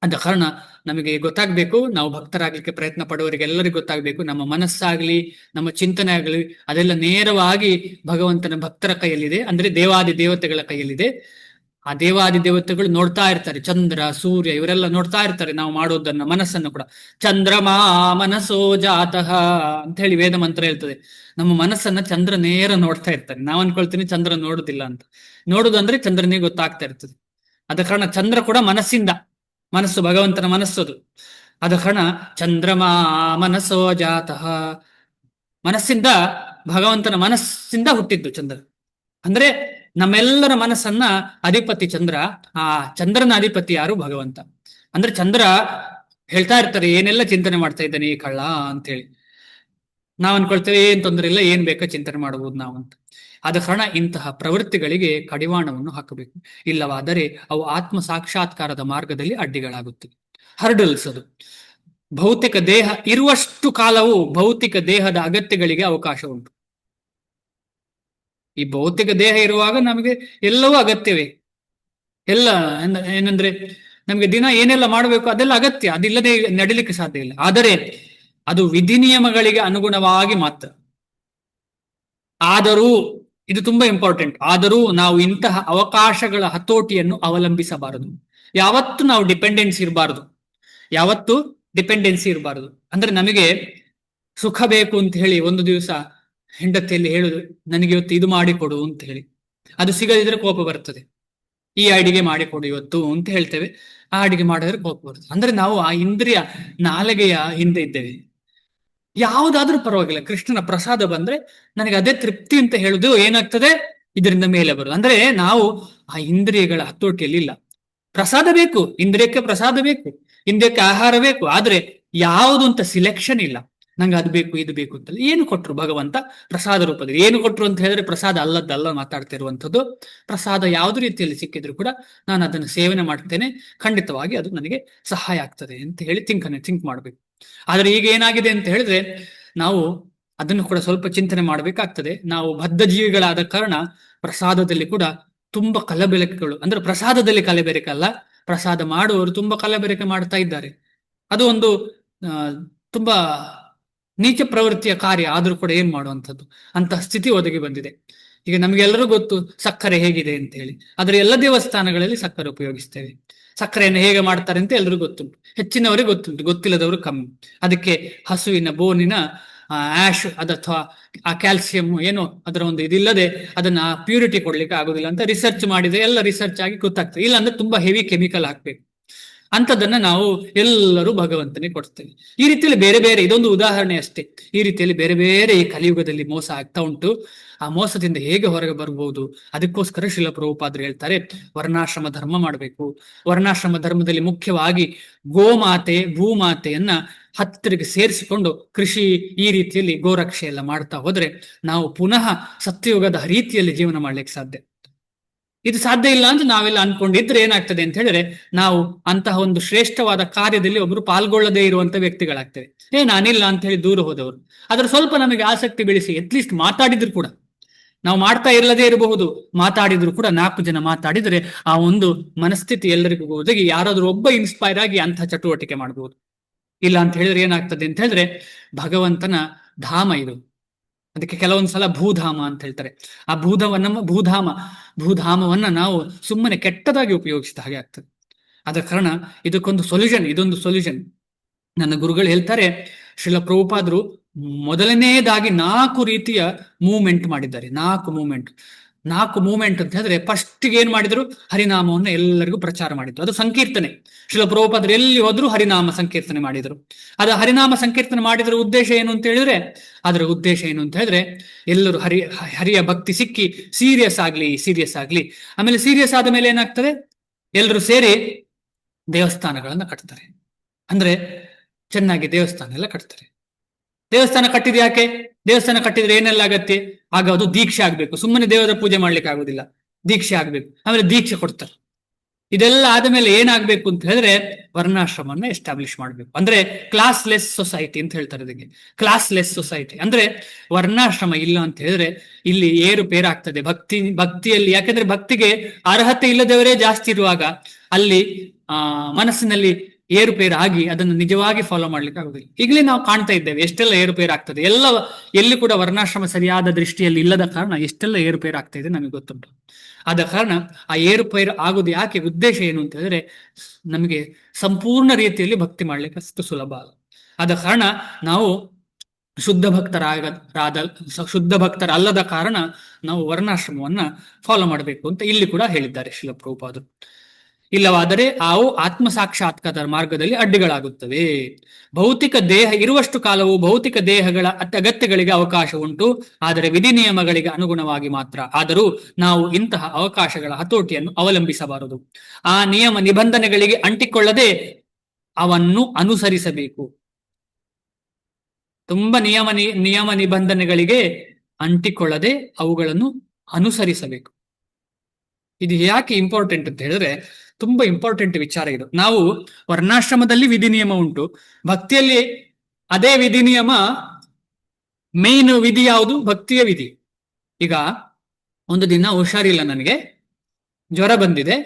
[SPEAKER 1] ಆದ ಕಾರಣ ನಮಗೆ ಗೊತ್ತಾಗ್ಬೇಕು, ನಾವು ಭಕ್ತರಾಗ್ಲಿಕ್ಕೆ ಪ್ರಯತ್ನ ಪಡುವವರಿಗೆಲ್ಲರಿಗೂ ಗೊತ್ತಾಗ್ಬೇಕು, ನಮ್ಮ ಮನಸ್ಸಾಗ್ಲಿ ನಮ್ಮ ಚಿಂತನೆ ಆಗಲಿ ಅದೆಲ್ಲ ನೇರವಾಗಿ ಭಗವಂತನ ಭಕ್ತರ ಕೈಯಲ್ಲಿದೆ, ಅಂದ್ರೆ ದೇವಾದಿ ದೇವತೆಗಳ ಕೈಯಲ್ಲಿದೆ. ಆ ದೇವಾದಿ ದೇವತೆಗಳು ನೋಡ್ತಾ ಇರ್ತಾರೆ, ಚಂದ್ರ ಸೂರ್ಯ ಇವರೆಲ್ಲ ನೋಡ್ತಾ ಇರ್ತಾರೆ ನಾವು ಮಾಡೋದನ್ನ, ಮನಸ್ಸನ್ನು ಕೂಡ. ಚಂದ್ರಮಾ ಮನಸ್ಸೋ ಜಾತಃ ಅಂತ ಹೇಳಿ ವೇದ ಮಂತ್ರ ಹೇಳ್ತದೆ. ನಮ್ಮ ಮನಸ್ಸನ್ನ ಚಂದ್ರ ನೇರ ನೋಡ್ತಾ ಇರ್ತಾನೆ. ನಾವು ಅನ್ಕೊಳ್ತೀನಿ ಚಂದ್ರ ನೋಡುದಿಲ್ಲ ಅಂತ. ನೋಡುದಂದ್ರೆ ಚಂದ್ರನಿಗೆ ಗೊತ್ತಾಗ್ತಾ ಇರ್ತದೆ. ಆದ ಕಾರಣ ಚಂದ್ರ ಕೂಡ ಮನಸ್ಸಿಂದ, ಮನಸ್ಸು ಭಗವಂತನ ಮನಸ್ಸದು. ಆದ ಕಾರಣ ಚಂದ್ರಮಾ ಮನಸ್ಸೋ ಜಾತಃ, ಮನಸ್ಸಿಂದ, ಭಗವಂತನ ಮನಸ್ಸಿಂದ ಹುಟ್ಟಿದ್ದು ಚಂದ್ರ. ಅಂದ್ರೆ ನಮ್ಮೆಲ್ಲರ ಮನಸ್ಸನ್ನ ಅಧಿಪತಿ ಚಂದ್ರ. ಆ ಚಂದ್ರನ ಅಧಿಪತಿ ಯಾರು? ಭಗವಂತ. ಅಂದ್ರೆ ಚಂದ್ರ ಹೇಳ್ತಾ ಇರ್ತಾರೆ, ಏನೆಲ್ಲ ಚಿಂತನೆ ಮಾಡ್ತಾ ಇದ್ದಾನೆ ಈ ಕಳ್ಳ ಅಂತ ಹೇಳಿ. ನಾವ್ ಅನ್ಕೊಳ್ತೇವೆ ಏನ್ ತೊಂದರೆ ಇಲ್ಲ, ಏನ್ ಬೇಕೋ ಚಿಂತನೆ ಮಾಡಬಹುದು ನಾವು ಅಂತ. ಆದ ಕಾರಣ ಇಂತಹ ಪ್ರವೃತ್ತಿಗಳಿಗೆ ಕಡಿವಾಣವನ್ನು ಹಾಕಬೇಕು. ಇಲ್ಲವಾದರೆ ಅವು ಆತ್ಮ ಸಾಕ್ಷಾತ್ಕಾರದ ಮಾರ್ಗದಲ್ಲಿ ಅಡ್ಡಿಗಳಾಗುತ್ತವೆ, ಹರ್ಡಲ್ಸ್. ಅದು ಭೌತಿಕ ದೇಹ ಇರುವಷ್ಟು ಕಾಲವು ಭೌತಿಕ ದೇಹದ ಅಗತ್ಯಗಳಿಗೆ ಅವಕಾಶ ಉಂಟು. ಈ ಭೌತಿಕ ದೇಹ ಇರುವಾಗ ನಮಗೆ ಎಲ್ಲವೂ ಅಗತ್ಯವೇ. ಎಲ್ಲ ಏನಂದ್ರೆ ನಮಗೆ ದಿನ ಏನೆಲ್ಲ ಮಾಡಬೇಕು ಅದೆಲ್ಲ ಅಗತ್ಯ, ಅದಿಲ್ಲದೆ ನಡಿಲಿಕ್ಕೆ ಸಾಧ್ಯ ಇಲ್ಲ. ಆದರೆ ಅದು ವಿಧಿ ನಿಯಮಗಳಿಗೆ ಅನುಗುಣವಾಗಿ ಮಾತ್ರ. ಆದರೂ ಇದು ತುಂಬಾ ಇಂಪಾರ್ಟೆಂಟ್. ಆದರೂ ನಾವು ಇಂತಹ ಅವಕಾಶಗಳ ಹತೋಟಿಯನ್ನು ಅವಲಂಬಿಸಬಾರದು. ಯಾವತ್ತು ನಾವು ಡಿಪೆಂಡೆನ್ಸಿ ಇರಬಾರದು, ಯಾವತ್ತು ಡಿಪೆಂಡೆನ್ಸಿ ಇರಬಾರದು. ಅಂದ್ರೆ ನಮಗೆ ಸುಖ ಬೇಕು ಅಂತ ಹೇಳಿ ಒಂದು ದಿವಸ ಹೆಂಡತಿಯಲ್ಲಿ ಹೇಳುದು, ನನಗೆ ಇವತ್ತು ಇದು ಮಾಡಿಕೊಡು ಅಂತ ಹೇಳಿ. ಅದು ಸಿಗದಿದ್ರೆ ಕೋಪ ಬರ್ತದೆ. ಈ ಅಡಿಗೆ ಮಾಡಿಕೊಡು ಇವತ್ತು ಅಂತ ಹೇಳ್ತೇವೆ, ಆ ಅಡಿಗೆ ಮಾಡಿದ್ರೆ ಕೋಪ ಬರ್ತದೆ. ಅಂದ್ರೆ ನಾವು ಆ ಇಂದ್ರಿಯ ನಾಲಿಗೆಯ ಹಿಂದೆ ಇದ್ದೇವೆ. ಯಾವುದಾದ್ರೂ ಪರವಾಗಿಲ್ಲ, ಕೃಷ್ಣನ ಪ್ರಸಾದ ಬಂದ್ರೆ ನನಗೆ ಅದೇ ತೃಪ್ತಿ ಅಂತ ಹೇಳುದು ಏನಾಗ್ತದೆ, ಇದರಿಂದ ಮೇಲೆ ಬರುದು. ಅಂದ್ರೆ ನಾವು ಆ ಇಂದ್ರಿಯಗಳ ಹತೋಟಿಯಲ್ಲಿ ಇಲ್ಲ. ಪ್ರಸಾದ ಬೇಕು, ಇಂದ್ರಿಯಕ್ಕೆ ಪ್ರಸಾದ ಬೇಕು, ಇಂದ್ರಿಯಕ್ಕೆ ಆಹಾರ ಬೇಕು, ಆದ್ರೆ ಯಾವುದು ಅಂತ ಸಿಲೆಕ್ಷನ್ ಇಲ್ಲ. ನಂಗೆ ಅದು ಬೇಕು ಇದು ಬೇಕು ಅಂತಲ್ಲ. ಏನು ಕೊಟ್ರು ಭಗವಂತ ಪ್ರಸಾದ ರೂಪದಲ್ಲಿ, ಏನು ಕೊಟ್ರು ಅಂತ ಹೇಳಿದ್ರೆ ಪ್ರಸಾದ ಅಲ್ಲದ್ದಲ್ಲ ಮಾತಾಡ್ತಾ ಇರುವಂಥದ್ದು. ಪ್ರಸಾದ ಯಾವುದೇ ರೀತಿಯಲ್ಲಿ ಸಿಕ್ಕಿದ್ರು ಕೂಡ ನಾನು ಅದನ್ನು ಸೇವನೆ ಮಾಡ್ತೇನೆ, ಖಂಡಿತವಾಗಿ ಅದು ನನಗೆ ಸಹಾಯ ಆಗ್ತದೆ ಅಂತ ಹೇಳಿ ಥಿಂಕ್ ಮಾಡ್ಬೇಕು. ಆದ್ರೆ ಈಗ ಏನಾಗಿದೆ ಅಂತ ಹೇಳಿದ್ರೆ ನಾವು ಅದನ್ನು ಕೂಡ ಸ್ವಲ್ಪ ಚಿಂತನೆ ಮಾಡ್ಬೇಕಾಗ್ತದೆ. ನಾವು ಬದ್ಧ ಜೀವಿಗಳಾದ ಕಾರಣ ಪ್ರಸಾದದಲ್ಲಿ ಕೂಡ ತುಂಬಾ ಕಲಬೆರಕೆಗಳು, ಅಂದ್ರೆ ಪ್ರಸಾದದಲ್ಲಿ ಕಲಬೆರಕಲ್ಲ, ಪ್ರಸಾದ ಮಾಡುವವರು ತುಂಬಾ ಕಲಬೆರಕೆ ಮಾಡ್ತಾ ಇದ್ದಾರೆ. ಅದು ಒಂದು ತುಂಬಾ ನೀಚ ಪ್ರವೃತ್ತಿಯ ಕಾರ್ಯ. ಆದ್ರೂ ಕೂಡ ಏನ್ ಮಾಡುವಂಥದ್ದು, ಅಂತಹ ಸ್ಥಿತಿ ಒದಗಿ ಬಂದಿದೆ. ಈಗ ನಮಗೆಲ್ಲರೂ ಗೊತ್ತು ಸಕ್ಕರೆ ಹೇಗಿದೆ ಅಂತ ಹೇಳಿ. ಆದ್ರೆ ಎಲ್ಲ ದೇವಸ್ಥಾನಗಳಲ್ಲಿ ಸಕ್ಕರೆ ಉಪಯೋಗಿಸ್ತೇವೆ. ಸಕ್ಕರೆಯನ್ನು ಹೇಗೆ ಮಾಡ್ತಾರೆ ಅಂತ ಎಲ್ರಿಗೂ ಗೊತ್ತುಂಟು, ಹೆಚ್ಚಿನವರಿಗೆ ಗೊತ್ತುಂಟು, ಗೊತ್ತಿಲ್ಲದವರು ಕಮ್ಮಿ. ಅದಕ್ಕೆ ಹಸುವಿನ ಬೋನಿನ ಆಶ್ ಅಥವಾ ಆ ಕ್ಯಾಲ್ಸಿಯಂ ಏನೋ ಅದರ ಒಂದು ಇದಿಲ್ಲದೆ ಅದನ್ನ ಪ್ಯೂರಿಟಿ ಕೊಡ್ಲಿಕ್ಕೆ ಆಗುದಿಲ್ಲ ಅಂತ ರಿಸರ್ಚ್ ಮಾಡಿದ್ರೆ ಎಲ್ಲ ರಿಸರ್ಚ್ ಆಗಿ ಗೊತ್ತಾಗ್ತದೆ. ಇಲ್ಲ ಅಂದ್ರೆ ತುಂಬಾ ಹೆವಿ ಕೆಮಿಕಲ್ ಹಾಕ್ಬೇಕು. ಅಂಥದ್ದನ್ನ ನಾವು ಎಲ್ಲರೂ ಭಗವಂತನಿಗೆ ಕೊಡ್ತೇವೆ. ಈ ರೀತಿಯಲ್ಲಿ ಬೇರೆ ಬೇರೆ, ಇದೊಂದು ಉದಾಹರಣೆ ಅಷ್ಟೇ, ಈ ರೀತಿಯಲ್ಲಿ ಬೇರೆ ಬೇರೆ ಈ ಕಲಿಯುಗದಲ್ಲಿ ಮೋಸ ಆಗ್ತಾ ಉಂಟು. ಆ ಮೋಸದಿಂದ ಹೇಗೆ ಹೊರಗೆ ಬರ್ಬೋದು, ಅದಕ್ಕೋಸ್ಕರ ಶ್ರೀಲ ಪ್ರಭುಪಾದರು ಹೇಳ್ತಾರೆ ವರ್ಣಾಶ್ರಮ ಧರ್ಮ ಮಾಡಬೇಕು. ವರ್ಣಾಶ್ರಮ ಧರ್ಮದಲ್ಲಿ ಮುಖ್ಯವಾಗಿ ಗೋಮಾತೆ ಭೂಮಾತೆಯನ್ನ ಹತ್ತಿರಗೆ ಸೇರಿಸಿಕೊಂಡು ಕೃಷಿ ಈ ರೀತಿಯಲ್ಲಿ ಗೋರಕ್ಷೆ ಎಲ್ಲ ಮಾಡ್ತಾ ಹೋದ್ರೆ ನಾವು ಪುನಃ ಸತ್ಯಯುಗದ ರೀತಿಯಲ್ಲಿ ಜೀವನ ಮಾಡ್ಲಿಕ್ಕೆ ಸಾಧ್ಯ. ಇದು ಸಾಧ್ಯ ಇಲ್ಲ ಅಂತ ನಾವೆಲ್ಲ ಅನ್ಕೊಂಡಿದ್ರೆ ಏನಾಗ್ತದೆ ಅಂತ ಹೇಳಿದ್ರೆ ನಾವು ಅಂತಹ ಒಂದು ಶ್ರೇಷ್ಠವಾದ ಕಾರ್ಯದಲ್ಲಿ ಒಬ್ರು ಪಾಲ್ಗೊಳ್ಳದೇ ಇರುವಂತ ವ್ಯಕ್ತಿಗಳಾಗ್ತೇವೆ. ನಾನಿಲ್ಲ ಅಂತ ಹೇಳಿ ದೂರ ಹೋದವರು. ಅದ್ರ ಸ್ವಲ್ಪ ನಮಗೆ ಆಸಕ್ತಿ ಬೆಳೆಸಿ ಅಟ್ಲೀಸ್ಟ್ ಮಾತಾಡಿದ್ರು ಕೂಡ, ನಾವು ಮಾಡ್ತಾ ಇರಲದೇ ಇರಬಹುದು, ಮಾತಾಡಿದ್ರು ಕೂಡ 4 ಜನ ಮಾತಾಡಿದ್ರೆ ಆ ಒಂದು ಮನಸ್ಥಿತಿ ಎಲ್ಲರಿಗೂ ಒದಗಿ ಯಾರಾದ್ರೂ ಒಬ್ಬ ಇನ್ಸ್ಪೈರ್ ಆಗಿ ಅಂತಹ ಚಟುವಟಿಕೆ ಮಾಡಬಹುದು. ಇಲ್ಲ ಅಂತ ಹೇಳಿದ್ರೆ ಏನಾಗ್ತದೆ ಅಂತ ಹೇಳಿದ್ರೆ ಭಗವಂತನ ಧಾಮ ಇದು. ಅದಕ್ಕೆ ಕೆಲವೊಂದ್ಸಲ ಭೂಧಾಮ ಅಂತ ಹೇಳ್ತಾರೆ. ಆ ಭೂಧಾಮವನ್ನ ನಾವು ಸುಮ್ಮನೆ ಕೆಟ್ಟದಾಗಿ ಉಪಯೋಗಿಸಿದ ಹಾಗೆ ಆಗ್ತದೆ. ಆದ ಕಾರಣ ಇದಕ್ಕೊಂದು ಸೊಲ್ಯೂಷನ್, ಇದೊಂದು ಸೊಲ್ಯೂಷನ್. ನನ್ನ ಗುರುಗಳು ಹೇಳ್ತಾರೆ, ಶ್ರೀಲ ಪ್ರಭುಪಾದರು ಮೊದಲನೇದಾಗಿ 4 ರೀತಿಯ ಮೂವ್ಮೆಂಟ್ ಮಾಡಿದ್ದಾರೆ. 4 ಮೂವ್ಮೆಂಟ್ ಅಂತ ಹೇಳಿದ್ರೆ ಫಸ್ಟ್ಗೆ ಏನ್ ಮಾಡಿದ್ರು, ಹರಿನಾಮವನ್ನು ಎಲ್ಲರಿಗೂ ಪ್ರಚಾರ ಮಾಡಿದ್ರು. ಅದು ಸಂಕೀರ್ತನೆ. ಶ್ರೀಲ ಪ್ರಭುಪಾದರು ಎಲ್ಲಿ ಹೋದ್ರು ಹರಿನಾಮ ಸಂಕೀರ್ತನೆ ಮಾಡಿದರು. ಅದು ಹರಿನಾಮ ಸಂಕೀರ್ತನೆ ಮಾಡಿದ್ರ ಉದ್ದೇಶ ಏನು ಅಂತ ಹೇಳಿದ್ರೆ, ಅದರ ಉದ್ದೇಶ ಏನು ಅಂತ ಹೇಳಿದ್ರೆ ಎಲ್ಲರೂ ಹರಿಯ ಭಕ್ತಿ ಸಿಕ್ಕಿ ಸೀರಿಯಸ್ ಆಗ್ಲಿ. ಆಮೇಲೆ ಸೀರಿಯಸ್ ಆದ ಮೇಲೆ ಏನಾಗ್ತದೆ, ಎಲ್ಲರೂ ಸೇರಿ ದೇವಸ್ಥಾನಗಳನ್ನ ಕಟ್ತಾರೆ. ಅಂದ್ರೆ ಚೆನ್ನಾಗಿ ದೇವಸ್ಥಾನ ಎಲ್ಲ ಕಟ್ತಾರೆ. ದೇವಸ್ಥಾನ ಕಟ್ಟಿದ ಯಾಕೆ? ದೇವಸ್ಥಾನ ಕಟ್ಟಿದ್ರೆ ಏನೆಲ್ಲ ಆಗತ್ತೆ? ಆಗ ಅದು ದೀಕ್ಷೆ ಆಗ್ಬೇಕು. ಸುಮ್ಮನೆ ದೇವರ ಪೂಜೆ ಮಾಡ್ಲಿಕ್ಕೆ ಆಗುದಿಲ್ಲ, ದೀಕ್ಷೆ ಆಗ್ಬೇಕು. ಆಮೇಲೆ ದೀಕ್ಷೆ ಕೊಡ್ತಾರೆ. ಇದೆಲ್ಲ ಆದ್ಮೇಲೆ ಏನಾಗ್ಬೇಕು ಅಂತ ಹೇಳಿದ್ರೆ ವರ್ಣಾಶ್ರಮವನ್ನ ಎಸ್ಟಾಬ್ಲಿಷ್ ಮಾಡ್ಬೇಕು. ಅಂದ್ರೆ ಕ್ಲಾಸ್ಲೆಸ್ ಸೊಸೈಟಿ ಅಂತ ಹೇಳ್ತಾರೆ ಇದಕ್ಕೆ. ಕ್ಲಾಸ್ಲೆಸ್ ಸೊಸೈಟಿ ಅಂದ್ರೆ ವರ್ಣಾಶ್ರಮ ಇಲ್ಲ ಅಂತ ಹೇಳಿದ್ರೆ ಇಲ್ಲಿ ಏರುಪೇರಾಗ್ತದೆ ಭಕ್ತಿಯಲ್ಲಿ. ಯಾಕಂದ್ರೆ ಭಕ್ತಿಗೆ ಅರ್ಹತೆ ಇಲ್ಲದವರೇ ಜಾಸ್ತಿ ಇರುವಾಗ ಅಲ್ಲಿ ಮನಸ್ಸಿನಲ್ಲಿ ಏರುಪೇರು ಆಗಿ ಅದನ್ನು ನಿಜವಾಗಿ ಫಾಲೋ ಮಾಡ್ಲಿಕ್ಕೆ ಆಗುದಿಲ್ಲ. ಈಗಲೇ ನಾವು ಕಾಣ್ತಾ ಇದ್ದೇವೆ ಎಷ್ಟೆಲ್ಲ ಏರುಪೇರು ಆಗ್ತದೆ. ಎಲ್ಲಿ ಕೂಡ ವರ್ಣಾಶ್ರಮ ಸರಿಯಾದ ದೃಷ್ಟಿಯಲ್ಲಿ ಇಲ್ಲದ ಕಾರಣ ಎಷ್ಟೆಲ್ಲ ಏರುಪೇರು ಆಗ್ತಾ ಇದೆ ನಮಗೆ ಗೊತ್ತುಂಟು. ಆದ ಕಾರಣ ಆ ಏರುಪೇರು ಆಗುದು ಯಾಕೆ, ಉದ್ದೇಶ ಏನು ಅಂತ ಹೇಳಿದ್ರೆ ನಮಗೆ ಸಂಪೂರ್ಣ ರೀತಿಯಲ್ಲಿ ಭಕ್ತಿ ಮಾಡ್ಲಿಕ್ಕೆ ಅಷ್ಟು ಸುಲಭ ಅಲ್ಲ. ಆದ ಕಾರಣ ನಾವು ಶುದ್ಧ ಭಕ್ತರಲ್ಲದ ಕಾರಣ ನಾವು ವರ್ಣಾಶ್ರಮವನ್ನ ಫಾಲೋ ಮಾಡಬೇಕು ಅಂತ ಇಲ್ಲಿ ಕೂಡ ಹೇಳಿದ್ದಾರೆ ಶ್ರೀಲ ಪ್ರಭುಪಾದರು. ಇಲ್ಲವಾದರೆ ಅವು ಆತ್ಮ ಸಾಕ್ಷಾತ್ಕಾರದ ಮಾರ್ಗದಲ್ಲಿ ಅಡ್ಡಿಗಳಾಗುತ್ತವೆ. ಭೌತಿಕ ದೇಹ ಇರುವಷ್ಟು ಕಾಲವು ಭೌತಿಕ ದೇಹಗಳ ಅಗತ್ಯಗಳಿಗೆ ಅವಕಾಶ ಉಂಟು, ಆದರೆ ವಿಧಿ ನಿಯಮಗಳಿಗೆ ಅನುಗುಣವಾಗಿ ಮಾತ್ರ. ಆದರೂ ನಾವು ಇಂತಹ ಅವಕಾಶಗಳ ಹತೋಟಿಯನ್ನು ಅವಲಂಬಿಸಬಾರದು. ಆ ನಿಯಮ ನಿಬಂಧನೆಗಳಿಗೆ ಅಂಟಿಕೊಳ್ಳದೆ ಅವನ್ನು ಅನುಸರಿಸಬೇಕು. ತುಂಬಾ ನಿಯಮ ನಿಬಂಧನೆಗಳಿಗೆ ಅಂಟಿಕೊಳ್ಳದೆ ಅವುಗಳನ್ನು ಅನುಸರಿಸಬೇಕು. ಇದು ಯಾಕೆ ಇಂಪಾರ್ಟೆಂಟ್ ಅಂತ ಹೇಳಿದ್ರೆ ತುಂಬಾ ಇಂಪಾರ್ಟೆಂಟ್ ವಿಚಾರ ಇದು. ನಾವು ವರ್ಣಾಶ್ರಮದಲ್ಲಿ ವಿಧಿ ನಿಯಮ ಉಂಟು, ಭಕ್ತಿಯಲ್ಲಿ ಅದೇ ವಿಧಿ ನಿಯಮ. ಮೇನ್ ವಿಧಿ ಯಾವುದು? ಭಕ್ತಿಯ ವಿಧಿ. ಈಗ ಒಂದು ದಿನ ಹುಷಾರಿಲ್ಲ, ನನಗೆ ಜ್ವರ ಬಂದಿದೆ,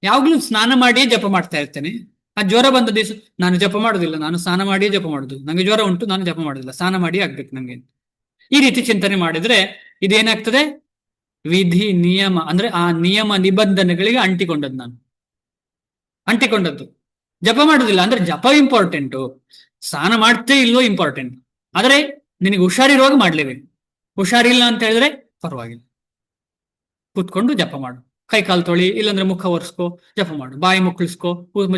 [SPEAKER 1] ಯಾವಾಗ್ಲೂ ಸ್ನಾನ ಮಾಡಿಯೇ ಜಪ ಮಾಡ್ತಾ ಇರ್ತೇನೆ. ಆ ಜ್ವರ ಬಂದ ದಿವಸ ನಾನು ಜಪ ಮಾಡುದಿಲ್ಲ, ನಾನು ಸ್ನಾನ ಮಾಡಿಯೇ ಜಪ ಮಾಡುದು. ನಂಗೆ ಜ್ವರ ಉಂಟು, ನಾನು ಜಪ ಮಾಡುದಿಲ್ಲ, ಸ್ನಾನ ಮಾಡಿ ಆಗ್ಬೇಕು ನಂಗೆ. ಈ ರೀತಿ ಚಿಂತನೆ ಮಾಡಿದ್ರೆ ಇದೇನಾಗ್ತದೆ? ವಿಧಿ ನಿಯಮ ಅಂದ್ರೆ ಆ ನಿಯಮ ನಿಬಂಧನೆಗಳಿಗೆ ಅಂಟಿಕೊಂಡದ್ದು. ಜಪ ಮಾಡುದಿಲ್ಲ ಅಂದ್ರೆ ಜಪ ಇಂಪಾರ್ಟೆಂಟು, ಸ್ನಾನ ಮಾಡ್ತೇ ಇಲ್ವೋ ಇಂಪಾರ್ಟೆಂಟ್. ಆದ್ರೆ ನಿನಗೆ ಹುಷಾರಿರುವಾಗ ಮಾಡ್ಲೇಬೇಕು. ಹುಷಾರಿಲ್ಲ ಅಂತ ಹೇಳಿದ್ರೆ ಪರವಾಗಿಲ್ಲ, ಕೂತ್ಕೊಂಡು ಜಪ ಮಾಡು. ಕೈ ಕಾಲು ತೊಳಿ, ಇಲ್ಲಾಂದ್ರೆ ಮುಖ ಒರೆಸ್ಕೋ, ಜಪ ಮಾಡು. ಬಾಯಿ ಮುಕ್ಕಳಿಸ್ಕೋ,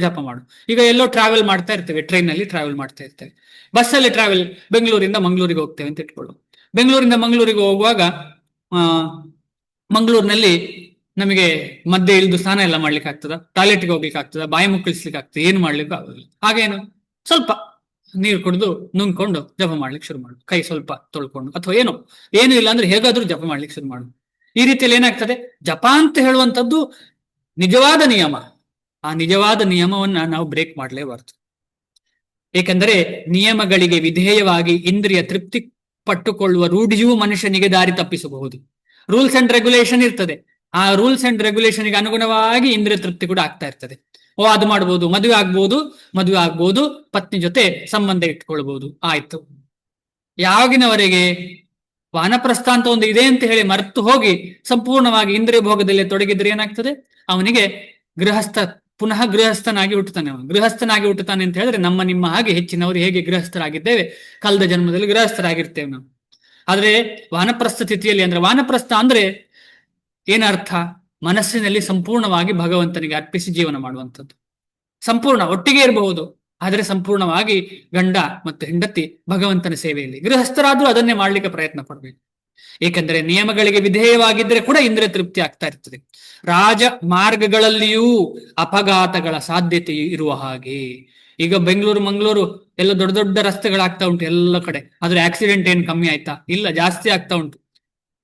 [SPEAKER 1] ಜಪ ಮಾಡು. ಈಗ ಎಲ್ಲೋ ಟ್ರಾವೆಲ್ ಮಾಡ್ತಾ ಇರ್ತೇವೆ, ಟ್ರೈನಲ್ಲಿ ಟ್ರಾವೆಲ್ ಮಾಡ್ತಾ ಇರ್ತೇವೆ, ಬಸ್ಸಲ್ಲಿ ಟ್ರಾವೆಲ್, ಬೆಂಗಳೂರಿಂದ ಮಂಗಳೂರಿಗೆ ಹೋಗ್ತೇವೆ ಅಂತ ಇಟ್ಕೊಳ್ಳು. ಬೆಂಗಳೂರಿಂದ ಮಂಗಳೂರಿಗೆ ಹೋಗುವಾಗ ಮಂಗಳೂರಿನಲ್ಲಿ ನಮಗೆ ಮಧ್ಯೆ ಇಳಿದು ಸ್ನಾನ ಎಲ್ಲ ಮಾಡ್ಲಿಕ್ಕೆ ಆಗ್ತದ? ಟಾಯ್ಲೆಟ್ಗೆ ಹೋಗ್ಲಿಕ್ಕೆ ಆಗ್ತದ? ಬಾಯಿ ಮುಕ್ಕಳಿಸ್ಲಿಕ್ಕೆ ಆಗ್ತದೆ? ಏನು ಮಾಡ್ಲಿಕ್ಕೂ ಆಗೋದಿಲ್ಲ. ಹಾಗೇನು ಸ್ವಲ್ಪ ನೀರು ಕುಡಿದು ನುಂಗ್ಕೊಂಡು ಜಪ ಮಾಡ್ಲಿಕ್ಕೆ ಶುರು ಮಾಡು. ಕೈ ಸ್ವಲ್ಪ ತೊಳ್ಕೊಂಡು ಅಥವಾ ಏನು ಇಲ್ಲ ಅಂದ್ರೆ ಹೇಗಾದ್ರೂ ಜಪ ಮಾಡ್ಲಿಕ್ಕೆ ಶುರು ಮಾಡು. ಈ ರೀತಿಯಲ್ಲಿ ಏನಾಗ್ತದೆ? ಜಪ ಅಂತ ಹೇಳುವಂಥದ್ದು ನಿಜವಾದ ನಿಯಮ. ಆ ನಿಜವಾದ ನಿಯಮವನ್ನ ನಾವು ಬ್ರೇಕ್ ಮಾಡ್ಲೇಬಾರ್ದು. ಏಕೆಂದರೆ ನಿಯಮಗಳಿಗೆ ವಿಧೇಯವಾಗಿ ಇಂದ್ರಿಯ ತೃಪ್ತಿ ಪಟ್ಟುಕೊಳ್ಳುವ ರೂಢಿಯೂ ಮನುಷ್ಯನಿಗೆ ದಾರಿ ತಪ್ಪಿಸಬಹುದು. ರೂಲ್ಸ್ ಅಂಡ್ ರೆಗ್ಯುಲೇಷನ್ ಇರ್ತದೆ, ಆ ರೂಲ್ಸ್ ಅಂಡ್ ರೆಗ್ಯುಲೇಷನ್ಗೆ ಅನುಗುಣವಾಗಿ ಇಂದ್ರಿಯ ತೃಪ್ತಿ ಕೂಡ ಆಗ್ತಾ ಇರ್ತದೆ. ಅದು ಮಾಡ್ಬೋದು, ಮದುವೆ ಆಗ್ಬೋದು, ಪತ್ನಿ ಜೊತೆ ಸಂಬಂಧ ಇಟ್ಕೊಳ್ಬಹುದು. ಆಯ್ತು. ಯಾವಾಗಿನವರೆಗೆ ವಾನಪ್ರಸ್ಥ ಅಂತ ಒಂದು ಇದೆ ಅಂತ ಹೇಳಿ ಮರೆತು ಹೋಗಿ ಸಂಪೂರ್ಣವಾಗಿ ಇಂದ್ರಿಯ ಭೋಗದಲ್ಲಿ ತೊಡಗಿದ್ರೆ ಏನಾಗ್ತದೆ? ಅವನಿಗೆ ಗೃಹಸ್ಥ ಪುನಃ ಗೃಹಸ್ಥನಾಗಿ ಹುಟ್ಟುತ್ತಾನೆ. ಅವನು ಗೃಹಸ್ಥನಾಗಿ ಹುಟ್ಟುತ್ತಾನೆ ಅಂತ ಹೇಳಿದ್ರೆ ನಮ್ಮ ನಿಮ್ಮ ಹಾಗೆ ಹೆಚ್ಚಿನವರು ಹೇಗೆ ಗೃಹಸ್ಥರಾಗಿದ್ದೇವೆ, ಕಳೆದ ಜನ್ಮದಲ್ಲಿ ಗೃಹಸ್ಥರಾಗಿರ್ತೇವೆ ನಾವು. ಆದ್ರೆ ವಾನಪ್ರಸ್ಥ ಸ್ಥಿತಿಯಲ್ಲಿ, ಅಂದ್ರೆ ವಾನಪ್ರಸ್ಥ ಅಂದ್ರೆ ಏನರ್ಥ? ಮನಸ್ಸಿನಲ್ಲಿ ಸಂಪೂರ್ಣವಾಗಿ ಭಗವಂತನಿಗೆ ಅರ್ಪಿಸಿ ಜೀವನ ಮಾಡುವಂಥದ್ದು. ಸಂಪೂರ್ಣ ಒಟ್ಟಿಗೆ ಇರಬಹುದು, ಆದರೆ ಸಂಪೂರ್ಣವಾಗಿ ಗಂಡ ಮತ್ತು ಹೆಂಡತಿ ಭಗವಂತನ ಸೇವೆಯಲ್ಲಿ. ಗೃಹಸ್ಥರಾದ್ರೂ ಅದನ್ನೇ ಮಾಡ್ಲಿಕ್ಕೆ ಪ್ರಯತ್ನ ಪಡಬೇಕು. ಏಕೆಂದರೆ ನಿಯಮಗಳಿಗೆ ವಿಧೇಯವಾಗಿದ್ದರೆ ಕೂಡ ಇಂದ್ರಿಯ ತೃಪ್ತಿ ಆಗ್ತಾ ಇರ್ತದೆ. ರಾಜ ಮಾರ್ಗಗಳಲ್ಲಿಯೂ ಅಪಘಾತಗಳ ಸಾಧ್ಯತೆ ಇರುವ ಹಾಗೆ. ಈಗ ಬೆಂಗಳೂರು ಮಂಗಳೂರು ಎಲ್ಲ ದೊಡ್ಡ ದೊಡ್ಡ ರಸ್ತೆಗಳಾಗ್ತಾ ಉಂಟು ಎಲ್ಲ ಕಡೆ, ಆದ್ರೆ ಆಕ್ಸಿಡೆಂಟ್ ಏನ್ ಕಮ್ಮಿ ಆಯ್ತಾ? ಇಲ್ಲ, ಜಾಸ್ತಿ ಆಗ್ತಾ ಉಂಟು.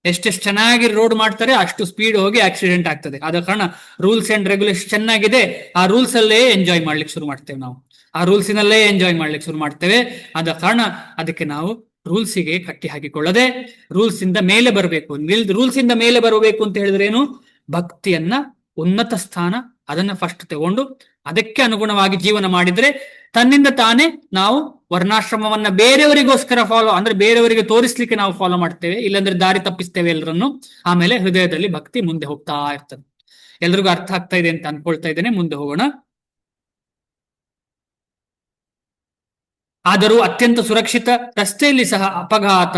[SPEAKER 1] ಎಷ್ಟೆಷ್ಟು ಚೆನ್ನಾಗಿ ರೋಡ್ ಮಾಡ್ತಾರೆ ಅಷ್ಟು ಸ್ಪೀಡ್ ಹೋಗಿ ಆಕ್ಸಿಡೆಂಟ್ ಆಗ್ತದೆ. ಆದ ಕಾರಣ ರೂಲ್ಸ್ ಅಂಡ್ ರೆಗ್ಯುಲೇಷನ್ ಚೆನ್ನಾಗಿದೆ, ಆ ರೂಲ್ಸ್ ಅಲ್ಲೇ ಎಂಜಾಯ್ ಮಾಡ್ಲಿಕ್ಕೆ ಶುರು ಮಾಡ್ತೇವೆ ನಾವು, ಆ ರೂಲ್ಸಿನಲ್ಲೇ ಎಂಜಾಯ್ ಮಾಡ್ಲಿಕ್ಕೆ ಶುರು ಮಾಡ್ತೇವೆ. ಆದ ಕಾರಣ ಅದಕ್ಕೆ ನಾವು ರೂಲ್ಸಿಗೆ ಕಟ್ಟಿ ಹಾಕಿಕೊಳ್ಳದೆ ರೂಲ್ಸ್ ಇಂದ ಮೇಲೆ ಬರಬೇಕು. ರೂಲ್ಸ್ ಇಂದ ಮೇಲೆ ಬರಬೇಕು ಅಂತ ಹೇಳಿದ್ರೆ ಏನು? ಭಕ್ತಿಯನ್ನ ಉನ್ನತ ಸ್ಥಾನ, ಅದನ್ನ ಫಸ್ಟ್ ತಗೊಂಡು ಅದಕ್ಕೆ ಅನುಗುಣವಾಗಿ ಜೀವನ ಮಾಡಿದ್ರೆ ತನ್ನಿಂದ ತಾನೇ ನಾವು ವರ್ಣಾಶ್ರಮವನ್ನ ಬೇರೆಯವರಿಗೋಸ್ಕರ ಫಾಲೋ, ಅಂದ್ರೆ ಬೇರೆಯವರಿಗೆ ತೋರಿಸ್ಲಿಕ್ಕೆ ನಾವು ಫಾಲೋ ಮಾಡ್ತೇವೆ, ಇಲ್ಲಾಂದ್ರೆ ದಾರಿ ತಪ್ಪಿಸ್ತೇವೆ ಎಲ್ಲರನ್ನು. ಆಮೇಲೆ ಹೃದಯದಲ್ಲಿ ಭಕ್ತಿ ಮುಂದೆ ಹೋಗ್ತಾ ಇರ್ತದೆ. ಎಲ್ರಿಗೂ ಅರ್ಥ ಆಗ್ತಾ ಇದೆ ಅಂತ ಅನ್ಕೊಳ್ತಾ ಇದ್ದೇನೆ. ಮುಂದೆ ಹೋಗೋಣ. ಆದರೂ ಅತ್ಯಂತ ಸುರಕ್ಷಿತ ರಸ್ತೆಯಲ್ಲಿ ಸಹ ಅಪಘಾತ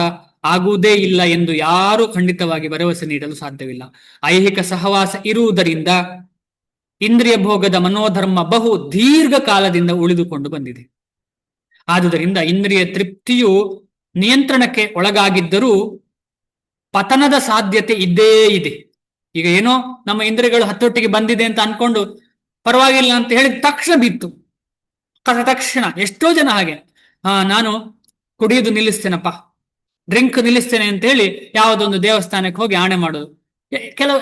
[SPEAKER 1] ಆಗುವುದೇ ಇಲ್ಲ ಎಂದು ಯಾರೂ ಖಂಡಿತವಾಗಿ ಭರವಸೆ ನೀಡಲು ಸಾಧ್ಯವಿಲ್ಲ. ಐಹಿಕ ಸಹವಾಸ ಇರುವುದರಿಂದ ಇಂದ್ರಿಯ ಭೋಗದ ಮನೋಧರ್ಮ ಬಹು ದೀರ್ಘಕಾಲದಿಂದ ಉಳಿದುಕೊಂಡು ಬಂದಿದೆ. ಆದುದರಿಂದ ಇಂದ್ರಿಯ ತೃಪ್ತಿಯು ನಿಯಂತ್ರಣಕ್ಕೆ ಒಳಗಾಗಿದ್ದರೂ ಪತನದ ಸಾಧ್ಯತೆ ಇದ್ದೇ ಇದೆ. ಈಗ ಏನೋ ನಮ್ಮ ಇಂದ್ರಿಯಗಳು ಹತ್ತೊಟ್ಟಿಗೆ ಬಂದಿದೆ ಅಂತ ಅನ್ಕೊಂಡು ಪರವಾಗಿಲ್ಲ ಅಂತ ಹೇಳಿದ ತಕ್ಷಣ ಬಿತ್ತು, ತಕ್ಷಣ. ಎಷ್ಟೋ ಜನ ಹಾಗೆ, ನಾನು ಕುಡಿಯೋದು ನಿಲ್ಲಿಸ್ತೇನಪ್ಪ, ಡ್ರಿಂಕ್ ನಿಲ್ಲಿಸ್ತೇನೆ ಅಂತ ಹೇಳಿ ಯಾವುದೊಂದು ದೇವಸ್ಥಾನಕ್ಕೆ ಹೋಗಿ ಆಣೆ ಮಾಡೋದು.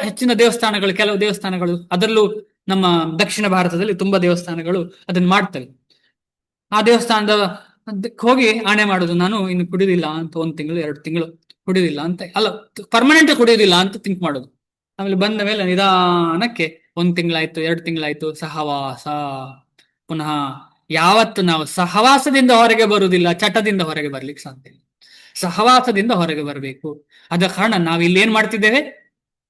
[SPEAKER 1] ಹೆಚ್ಚಿನ ದೇವಸ್ಥಾನಗಳು, ಕೆಲವು ದೇವಸ್ಥಾನಗಳು, ಅದರಲ್ಲೂ ನಮ್ಮ ದಕ್ಷಿಣ ಭಾರತದಲ್ಲಿ ತುಂಬಾ ದೇವಸ್ಥಾನಗಳು ಅದನ್ನ ಮಾಡ್ತವೆ. ಆ ದೇವಸ್ಥಾನದ ಹೋಗಿ ಆಣೆ ಮಾಡೋದು, ನಾನು ಇನ್ನು ಕುಡಿಯೋದಿಲ್ಲ ಅಂತ 1 ತಿಂಗಳು 2 ತಿಂಗಳು ಕುಡಿಯೋದಿಲ್ಲ ಅಂತ, ಅಲ್ಲ ಪರ್ಮನೆಂಟ್ ಕುಡಿಯೋದಿಲ್ಲ ಅಂತ ಥಿಂಕ್ ಮಾಡೋದು. ಆಮೇಲೆ ಬಂದ ಮೇಲೆ ನಿಧಾನಕ್ಕೆ 1 ತಿಂಗಳಾಯ್ತು 2 ತಿಂಗಳಾಯ್ತು, ಸಹವಾಸ ಪುನಃ. ಯಾವತ್ತು ನಾವು ಸಹವಾಸದಿಂದ ಹೊರಗೆ ಬರುವುದಿಲ್ಲ, ಚಟದಿಂದ ಹೊರಗೆ ಬರ್ಲಿಕ್ಕೆ ಸಾಧ್ಯ ಇಲ್ಲ. ಸಹವಾಸದಿಂದ ಹೊರಗೆ ಬರಬೇಕು. ಆದ ಕಾರಣ ನಾವು ಇಲ್ಲಿ ಏನ್ ಮಾಡ್ತಿದ್ದೇವೆ?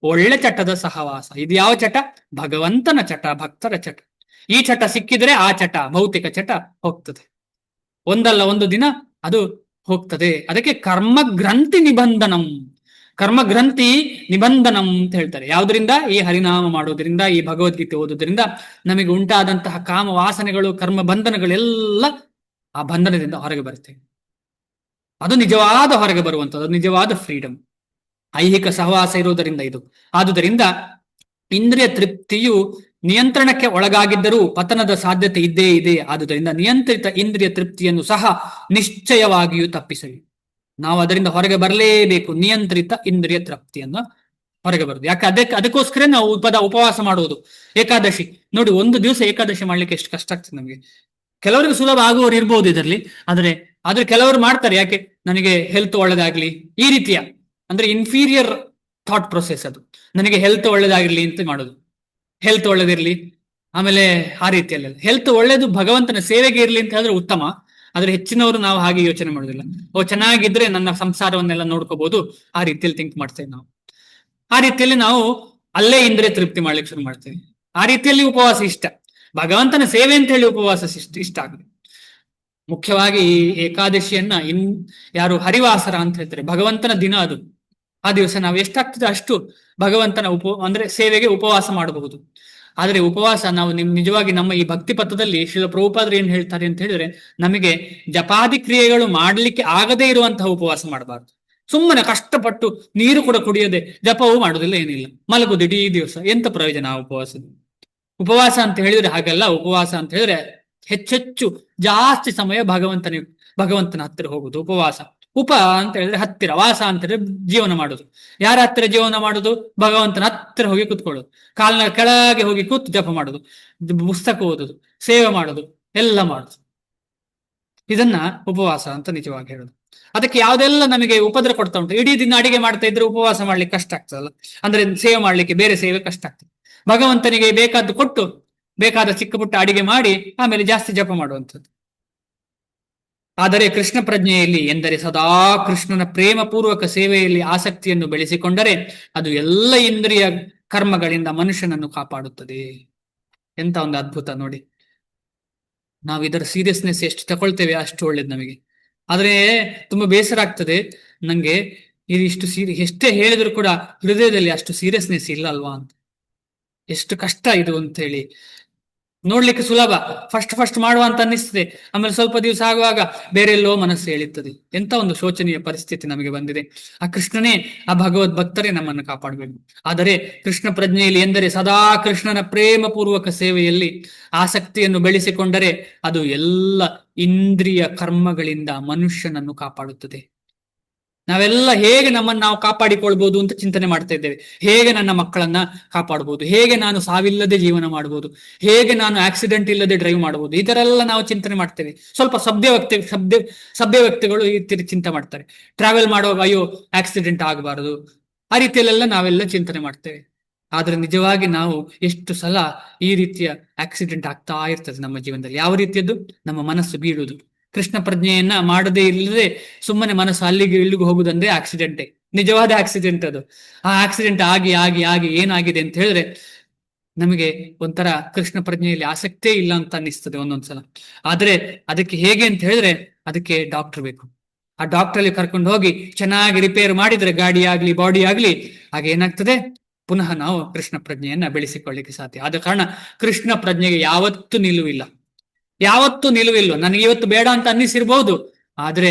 [SPEAKER 1] ಒಳ್ಳೆ ಚಟದ ಸಹವಾಸ. ಇದು ಯಾವ ಚಟ? ಭಗವಂತನ ಚಟ, ಭಕ್ತರ ಚಟ. ಈ ಚಟ ಸಿಕ್ಕಿದ್ರೆ ಆ ಚಟ, ಭೌತಿಕ ಚಟ ಹೋಗ್ತದೆ. ಒಂದಲ್ಲ ಒಂದು ದಿನ ಅದು ಹೋಗ್ತದೆ. ಅದಕ್ಕೆ ಕರ್ಮಗ್ರಂಥಿ ನಿಬಂಧನಂ, ಕರ್ಮಗ್ರಂಥಿ ನಿಬಂಧನಂ ಅಂತ ಹೇಳ್ತಾರೆ. ಯಾವುದರಿಂದ? ಈ ಹರಿನಾಮ ಮಾಡೋದ್ರಿಂದ, ಈ ಭಗವದ್ಗೀತೆ ಓದೋದ್ರಿಂದ ನಮಗೆ ಉಂಟಾದಂತಹ ಕಾಮ ವಾಸನೆಗಳು, ಕರ್ಮ ಬಂಧನಗಳೆಲ್ಲ ಆ ಬಂಧನದಿಂದ ಹೊರಗೆ ಬರ್ತೇವೆ. ಅದು ನಿಜವಾದ ಹೊರಗೆ ಬರುವಂಥದ್ದು, ನಿಜವಾದ ಫ್ರೀಡಮ್ ಐಹಿಕ ಸಹವಾಸ ಇರುವುದರಿಂದ ಇದು. ಆದುದರಿಂದ ಇಂದ್ರಿಯ ತೃಪ್ತಿಯು ನಿಯಂತ್ರಣಕ್ಕೆ ಒಳಗಾಗಿದ್ದರೂ ಪತನದ ಸಾಧ್ಯತೆ ಇದ್ದೇ ಇದೆ. ಆದುದರಿಂದ ನಿಯಂತ್ರಿತ ಇಂದ್ರಿಯ ತೃಪ್ತಿಯನ್ನು ಸಹ ನಿಶ್ಚಯವಾಗಿಯೂ ತಪ್ಪಿಸಲಿ. ನಾವು ಅದರಿಂದ ಹೊರಗೆ ಬರಲೇಬೇಕು. ನಿಯಂತ್ರಿತ ಇಂದ್ರಿಯ ತೃಪ್ತಿಯನ್ನು ಹೊರಗೆ ಬರುದು. ಯಾಕೆ? ಅದಕ್ಕೋಸ್ಕರ ನಾವು ಉಪವಾಸ ಮಾಡುವುದು. ಏಕಾದಶಿ ನೋಡಿ, 1 ದಿವಸ ಏಕಾದಶಿ ಮಾಡ್ಲಿಕ್ಕೆ ಎಷ್ಟು ಕಷ್ಟ ಆಗ್ತದೆ ನಮಗೆ. ಕೆಲವರಿಗೆ ಸುಲಭ ಆಗುವವರು ಇರ್ಬೋದು ಇದರಲ್ಲಿ, ಆದ್ರೆ ಕೆಲವರು ಮಾಡ್ತಾರೆ. ಯಾಕೆ? ನನಗೆ ಹೆಲ್ತ್ ಒಳ್ಳೇದಾಗ್ಲಿ, ಈ ರೀತಿಯ ಅಂದ್ರೆ ಇನ್ಫೀರಿಯರ್ ಥಾಟ್ ಪ್ರೊಸೆಸ್ ಅದು. ನನಗೆ ಹೆಲ್ತ್ ಒಳ್ಳೇದಾಗಿರ್ಲಿ ಅಂತ ಮಾಡೋದು, ಹೆಲ್ತ್ ಒಳ್ಳೇದಿರ್ಲಿ. ಆಮೇಲೆ ಆ ರೀತಿಯಲ್ಲಿ ಹೆಲ್ತ್ ಒಳ್ಳೇದು ಭಗವಂತನ ಸೇವೆಗೆ ಇರ್ಲಿ ಅಂತ ಹೇಳಿದ್ರೆ ಉತ್ತಮ. ಆದ್ರೆ ಹೆಚ್ಚಿನವರು ನಾವು ಹಾಗೆ ಯೋಚನೆ ಮಾಡೋದಿಲ್ಲ. ಚೆನ್ನಾಗಿದ್ರೆ ನನ್ನ ಸಂಸಾರವನ್ನೆಲ್ಲ ನೋಡ್ಕೋಬಹುದು, ಆ ರೀತಿಯಲ್ಲಿ ಥಿಂಕ್ ಮಾಡ್ತೇವೆ ನಾವು. ಆ ರೀತಿಯಲ್ಲಿ ನಾವು ಅಲ್ಲೇ ಇಂದ್ರಿಯ ತೃಪ್ತಿ ಮಾಡ್ಲಿಕ್ಕೆ ಶುರು ಮಾಡ್ತೇವೆ. ಆ ರೀತಿಯಲ್ಲಿ ಉಪವಾಸ ಇಷ್ಟ, ಭಗವಂತನ ಸೇವೆ ಅಂತ ಹೇಳಿ ಉಪವಾಸ ಇಷ್ಟ ಆಗುತ್ತೆ. ಮುಖ್ಯವಾಗಿ ಈ ಏಕಾದಶಿಯನ್ನ ಯಾರು ಹರಿವಾಸರ ಅಂತ ಹೇಳ್ತಾರೆ, ಭಗವಂತನ ದಿನ ಅದು. ಆ ದಿವಸ ನಾವು ಎಷ್ಟಾಗ್ತದೆ ಅಷ್ಟು ಭಗವಂತನ ಅಂದ್ರೆ ಸೇವೆಗೆ ಉಪವಾಸ ಮಾಡಬಹುದು. ಆದ್ರೆ ಉಪವಾಸ ನಾವು ನಿಜವಾಗಿ ನಮ್ಮ ಈ ಭಕ್ತಿ ಪಥದಲ್ಲಿ ಶ್ರೀಲ ಪ್ರಭುಪಾದರು ಏನ್ ಹೇಳ್ತಾರೆ ಅಂತ ಹೇಳಿದ್ರೆ, ನಮಗೆ ಜಪಾದಿ ಕ್ರಿಯೆಗಳು ಮಾಡ್ಲಿಕ್ಕೆ ಆಗದೇ ಇರುವಂತಹ ಉಪವಾಸ ಮಾಡಬಾರ್ದು. ಸುಮ್ಮನೆ ಕಷ್ಟಪಟ್ಟು ನೀರು ಕೂಡ ಕುಡಿಯದೆ ಜಪವೂ ಮಾಡುದಿಲ್ಲ, ಏನಿಲ್ಲ, ಮಲಗುದು ಇಡೀ ದಿವಸ. ಎಂತ ಪ್ರಯೋಜನ ಆ ಉಪವಾಸದ? ಉಪವಾಸ ಅಂತ ಹೇಳಿದ್ರೆ ಹಾಗಲ್ಲ. ಉಪವಾಸ ಅಂತ ಹೇಳಿದ್ರೆ ಹೆಚ್ಚೆಚ್ಚು ಜಾಸ್ತಿ ಸಮಯ ಭಗವಂತನ ಹತ್ತಿರ ಹೋಗುದು ಉಪವಾಸ. ಉಪ ಅಂತ ಹೇಳಿದ್ರೆ ಹತ್ತಿರ, ವಾಸ ಅಂತ ಹೇಳಿದ್ರೆ ಜೀವನ ಮಾಡುದು. ಯಾರ ಹತ್ತಿರ ಜೀವನ ಮಾಡುದು? ಭಗವಂತನ ಹತ್ತಿರ ಹೋಗಿ ಕೂತ್ಕೊಳ್ಳೋದು, ಕಾಲಿನ ಕೆಳಗೆ ಹೋಗಿ ಕೂತು ಜಪ ಮಾಡುದು, ಪುಸ್ತಕ ಓದುದು, ಸೇವೆ ಮಾಡುದು, ಎಲ್ಲ ಮಾಡುದು. ಇದನ್ನ ಉಪವಾಸ ಅಂತ ನಿಜವಾಗಿ ಹೇಳುದು. ಅದಕ್ಕೆ ಯಾವ್ದೆಲ್ಲ ನಮಗೆ ಉಪದ್ರ ಕೊಡ್ತಾ ಉಂಟು. ಇಡೀ ದಿನ ಅಡಿಗೆ ಮಾಡ್ತಾ ಇದ್ರೆ ಉಪವಾಸ ಮಾಡ್ಲಿಕ್ಕೆ ಕಷ್ಟ ಆಗ್ತದಲ್ಲ, ಅಂದ್ರೆ ಸೇವೆ ಮಾಡ್ಲಿಕ್ಕೆ, ಬೇರೆ ಸೇವೆ ಕಷ್ಟ ಆಗ್ತದೆ. ಭಗವಂತನಿಗೆ ಬೇಕಾದ್ದು ಕೊಟ್ಟು ಬೇಕಾದ ಚಿಕ್ಕ ಪುಟ್ಟ ಅಡಿಗೆ ಮಾಡಿ ಆಮೇಲೆ ಜಾಸ್ತಿ ಜಪ ಮಾಡುವಂಥದ್ದು. ಆದರೆ ಕೃಷ್ಣ ಪ್ರಜ್ಞೆಯಲ್ಲಿ ಎಂದರೆ ಸದಾ ಕೃಷ್ಣನ ಪ್ರೇಮ ಪೂರ್ವಕ ಸೇವೆಯಲ್ಲಿ ಆಸಕ್ತಿಯನ್ನು ಬೆಳೆಸಿಕೊಂಡರೆ ಅದು ಎಲ್ಲ ಇಂದ್ರಿಯ ಕರ್ಮಗಳಿಂದ ಮನುಷ್ಯನನ್ನು ಕಾಪಾಡುತ್ತದೆ. ಎಂತ ಒಂದು ಅದ್ಭುತ ನೋಡಿ. ನಾವು ಇದರ ಸೀರಿಯಸ್ನೆಸ್ ಎಷ್ಟು ತಗೊಳ್ತೇವೆ ಅಷ್ಟು ಒಳ್ಳೇದು ನಮಗೆ. ಆದ್ರೆ ತುಂಬಾ ಬೇಸರ ಆಗ್ತದೆ ನಂಗೆ, ಇಷ್ಟು ಎಷ್ಟೇ ಹೇಳಿದ್ರು ಕೂಡ ಹೃದಯದಲ್ಲಿ ಅಷ್ಟು ಸೀರಿಯಸ್ನೆಸ್ ಇಲ್ಲ ಅಲ್ವಾ ಅಂತ. ಎಷ್ಟು ಕಷ್ಟ ಇದು ಅಂತ ಹೇಳಿ. ನೋಡ್ಲಿಕ್ಕೆ ಸುಲಭ, ಫಸ್ಟ್ ಫಸ್ಟ್ ಮಾಡುವ ಅಂತ ಅನ್ನಿಸ್ತದೆ, ಆಮೇಲೆ ಸ್ವಲ್ಪ ದಿವಸ ಆಗುವಾಗ ಬೇರೆಲ್ಲೋ ಮನಸ್ಸು ಎಳಿತದೆ. ಎಂತ ಒಂದು ಶೋಚನೀಯ ಪರಿಸ್ಥಿತಿ ನಮಗೆ ಬಂದಿದೆ. ಆ ಕೃಷ್ಣನೇ, ಆ ಭಗವದ್ ಭಕ್ತರೇ ನಮ್ಮನ್ನು ಕಾಪಾಡಬೇಕು. ಆದರೆ ಕೃಷ್ಣ ಪ್ರಜ್ಞೆಯಲ್ಲಿ ಎಂದರೆ ಸದಾ ಕೃಷ್ಣನ ಪ್ರೇಮ ಪೂರ್ವಕ ಸೇವೆಯಲ್ಲಿ ಆಸಕ್ತಿಯನ್ನು ಬೆಳೆಸಿಕೊಂಡರೆ ಅದು ಎಲ್ಲ ಇಂದ್ರಿಯ ಕರ್ಮಗಳಿಂದ ಮನುಷ್ಯನನ್ನು ಕಾಪಾಡುತ್ತದೆ. ನಾವೆಲ್ಲ ಹೇಗೆ ನಮ್ಮನ್ನು ನಾವು ಕಾಪಾಡಿಕೊಳ್ಬಹುದು ಅಂತ ಚಿಂತನೆ ಮಾಡ್ತಾ ಇದ್ದೇವೆ. ಹೇಗೆ ನನ್ನ ಮಕ್ಕಳನ್ನ ಕಾಪಾಡಬಹುದು, ಹೇಗೆ ನಾನು ಸಾವಿಲ್ಲದೆ ಜೀವನ ಮಾಡಬಹುದು, ಹೇಗೆ ನಾನು ಆಕ್ಸಿಡೆಂಟ್ ಇಲ್ಲದೆ ಡ್ರೈವ್ ಮಾಡಬಹುದು, ಈ ತರ ಎಲ್ಲ ನಾವು ಚಿಂತನೆ ಮಾಡ್ತೇವೆ. ಸ್ವಲ್ಪ ಸಭ್ಯ ವ್ಯಕ್ತಿಗಳು ಈ ತೀರಿ ಚಿಂತೆ ಮಾಡ್ತಾರೆ. ಟ್ರಾವೆಲ್ ಮಾಡುವಾಗ ಅಯ್ಯೋ ಆಕ್ಸಿಡೆಂಟ್ ಆಗಬಾರದು, ಆ ರೀತಿಯಲ್ಲೆಲ್ಲ ನಾವೆಲ್ಲ ಚಿಂತನೆ ಮಾಡ್ತೇವೆ. ಆದ್ರೆ ನಿಜವಾಗಿ ನಾವು ಎಷ್ಟು ಸಲ ಈ ರೀತಿಯ ಆಕ್ಸಿಡೆಂಟ್ ಆಗ್ತಾ ಇರ್ತದೆ ನಮ್ಮ ಜೀವನದಲ್ಲಿ. ಯಾವ ರೀತಿಯದ್ದು? ನಮ್ಮ ಮನಸ್ಸು ಬೀಳುವುದು. ಕೃಷ್ಣ ಪ್ರಜ್ಞೆಯನ್ನ ಮಾಡದೇ ಇಲ್ಲದೆ ಸುಮ್ಮನೆ ಮನಸ್ಸು ಅಲ್ಲಿಗೆ ಇಲ್ಲಿಗೂ ಹೋಗುದಂದ್ರೆ ಆಕ್ಸಿಡೆಂಟೇ, ನಿಜವಾದ ಆಕ್ಸಿಡೆಂಟ್ ಅದು. ಆ ಆಕ್ಸಿಡೆಂಟ್ ಆಗಿ ಆಗಿ ಆಗಿ ಏನಾಗಿದೆ ಅಂತ ಹೇಳಿದ್ರೆ ನಮಗೆ ಒಂಥರ ಕೃಷ್ಣ ಪ್ರಜ್ಞೆಯಲ್ಲಿ ಆಸಕ್ತೇ ಇಲ್ಲ ಅಂತ ಅನ್ನಿಸ್ತದೆ ಒಂದೊಂದ್ಸಲ. ಆದ್ರೆ ಅದಕ್ಕೆ ಹೇಗೆ ಅಂತ ಹೇಳಿದ್ರೆ ಅದಕ್ಕೆ ಡಾಕ್ಟರ್ ಬೇಕು. ಆ ಡಾಕ್ಟರ್ ಅಲ್ಲಿ ಕರ್ಕೊಂಡು ಹೋಗಿ ಚೆನ್ನಾಗಿ ರಿಪೇರ್ ಮಾಡಿದ್ರೆ ಗಾಡಿ ಆಗ್ಲಿ ಬಾಡಿ ಆಗ್ಲಿ, ಆಗ ಏನಾಗ್ತದೆ, ಪುನಃ ನಾವು ಕೃಷ್ಣ ಪ್ರಜ್ಞೆಯನ್ನ ಬೆಳೆಸಿಕೊಳ್ಳಿಕ್ಕೆ ಸಾಧ್ಯ. ಆದ ಕಾರಣ ಕೃಷ್ಣ ಪ್ರಜ್ಞೆಗೆ ಯಾವತ್ತೂ ನಿಲುವಿಲ್ಲ, ಯಾವತ್ತೂ ನಿಲುವಿಲ್ಲ. ನನಗೆ ಇವತ್ತು ಬೇಡ ಅಂತ ಅನ್ನಿಸಿರ್ಬಹುದು, ಆದ್ರೆ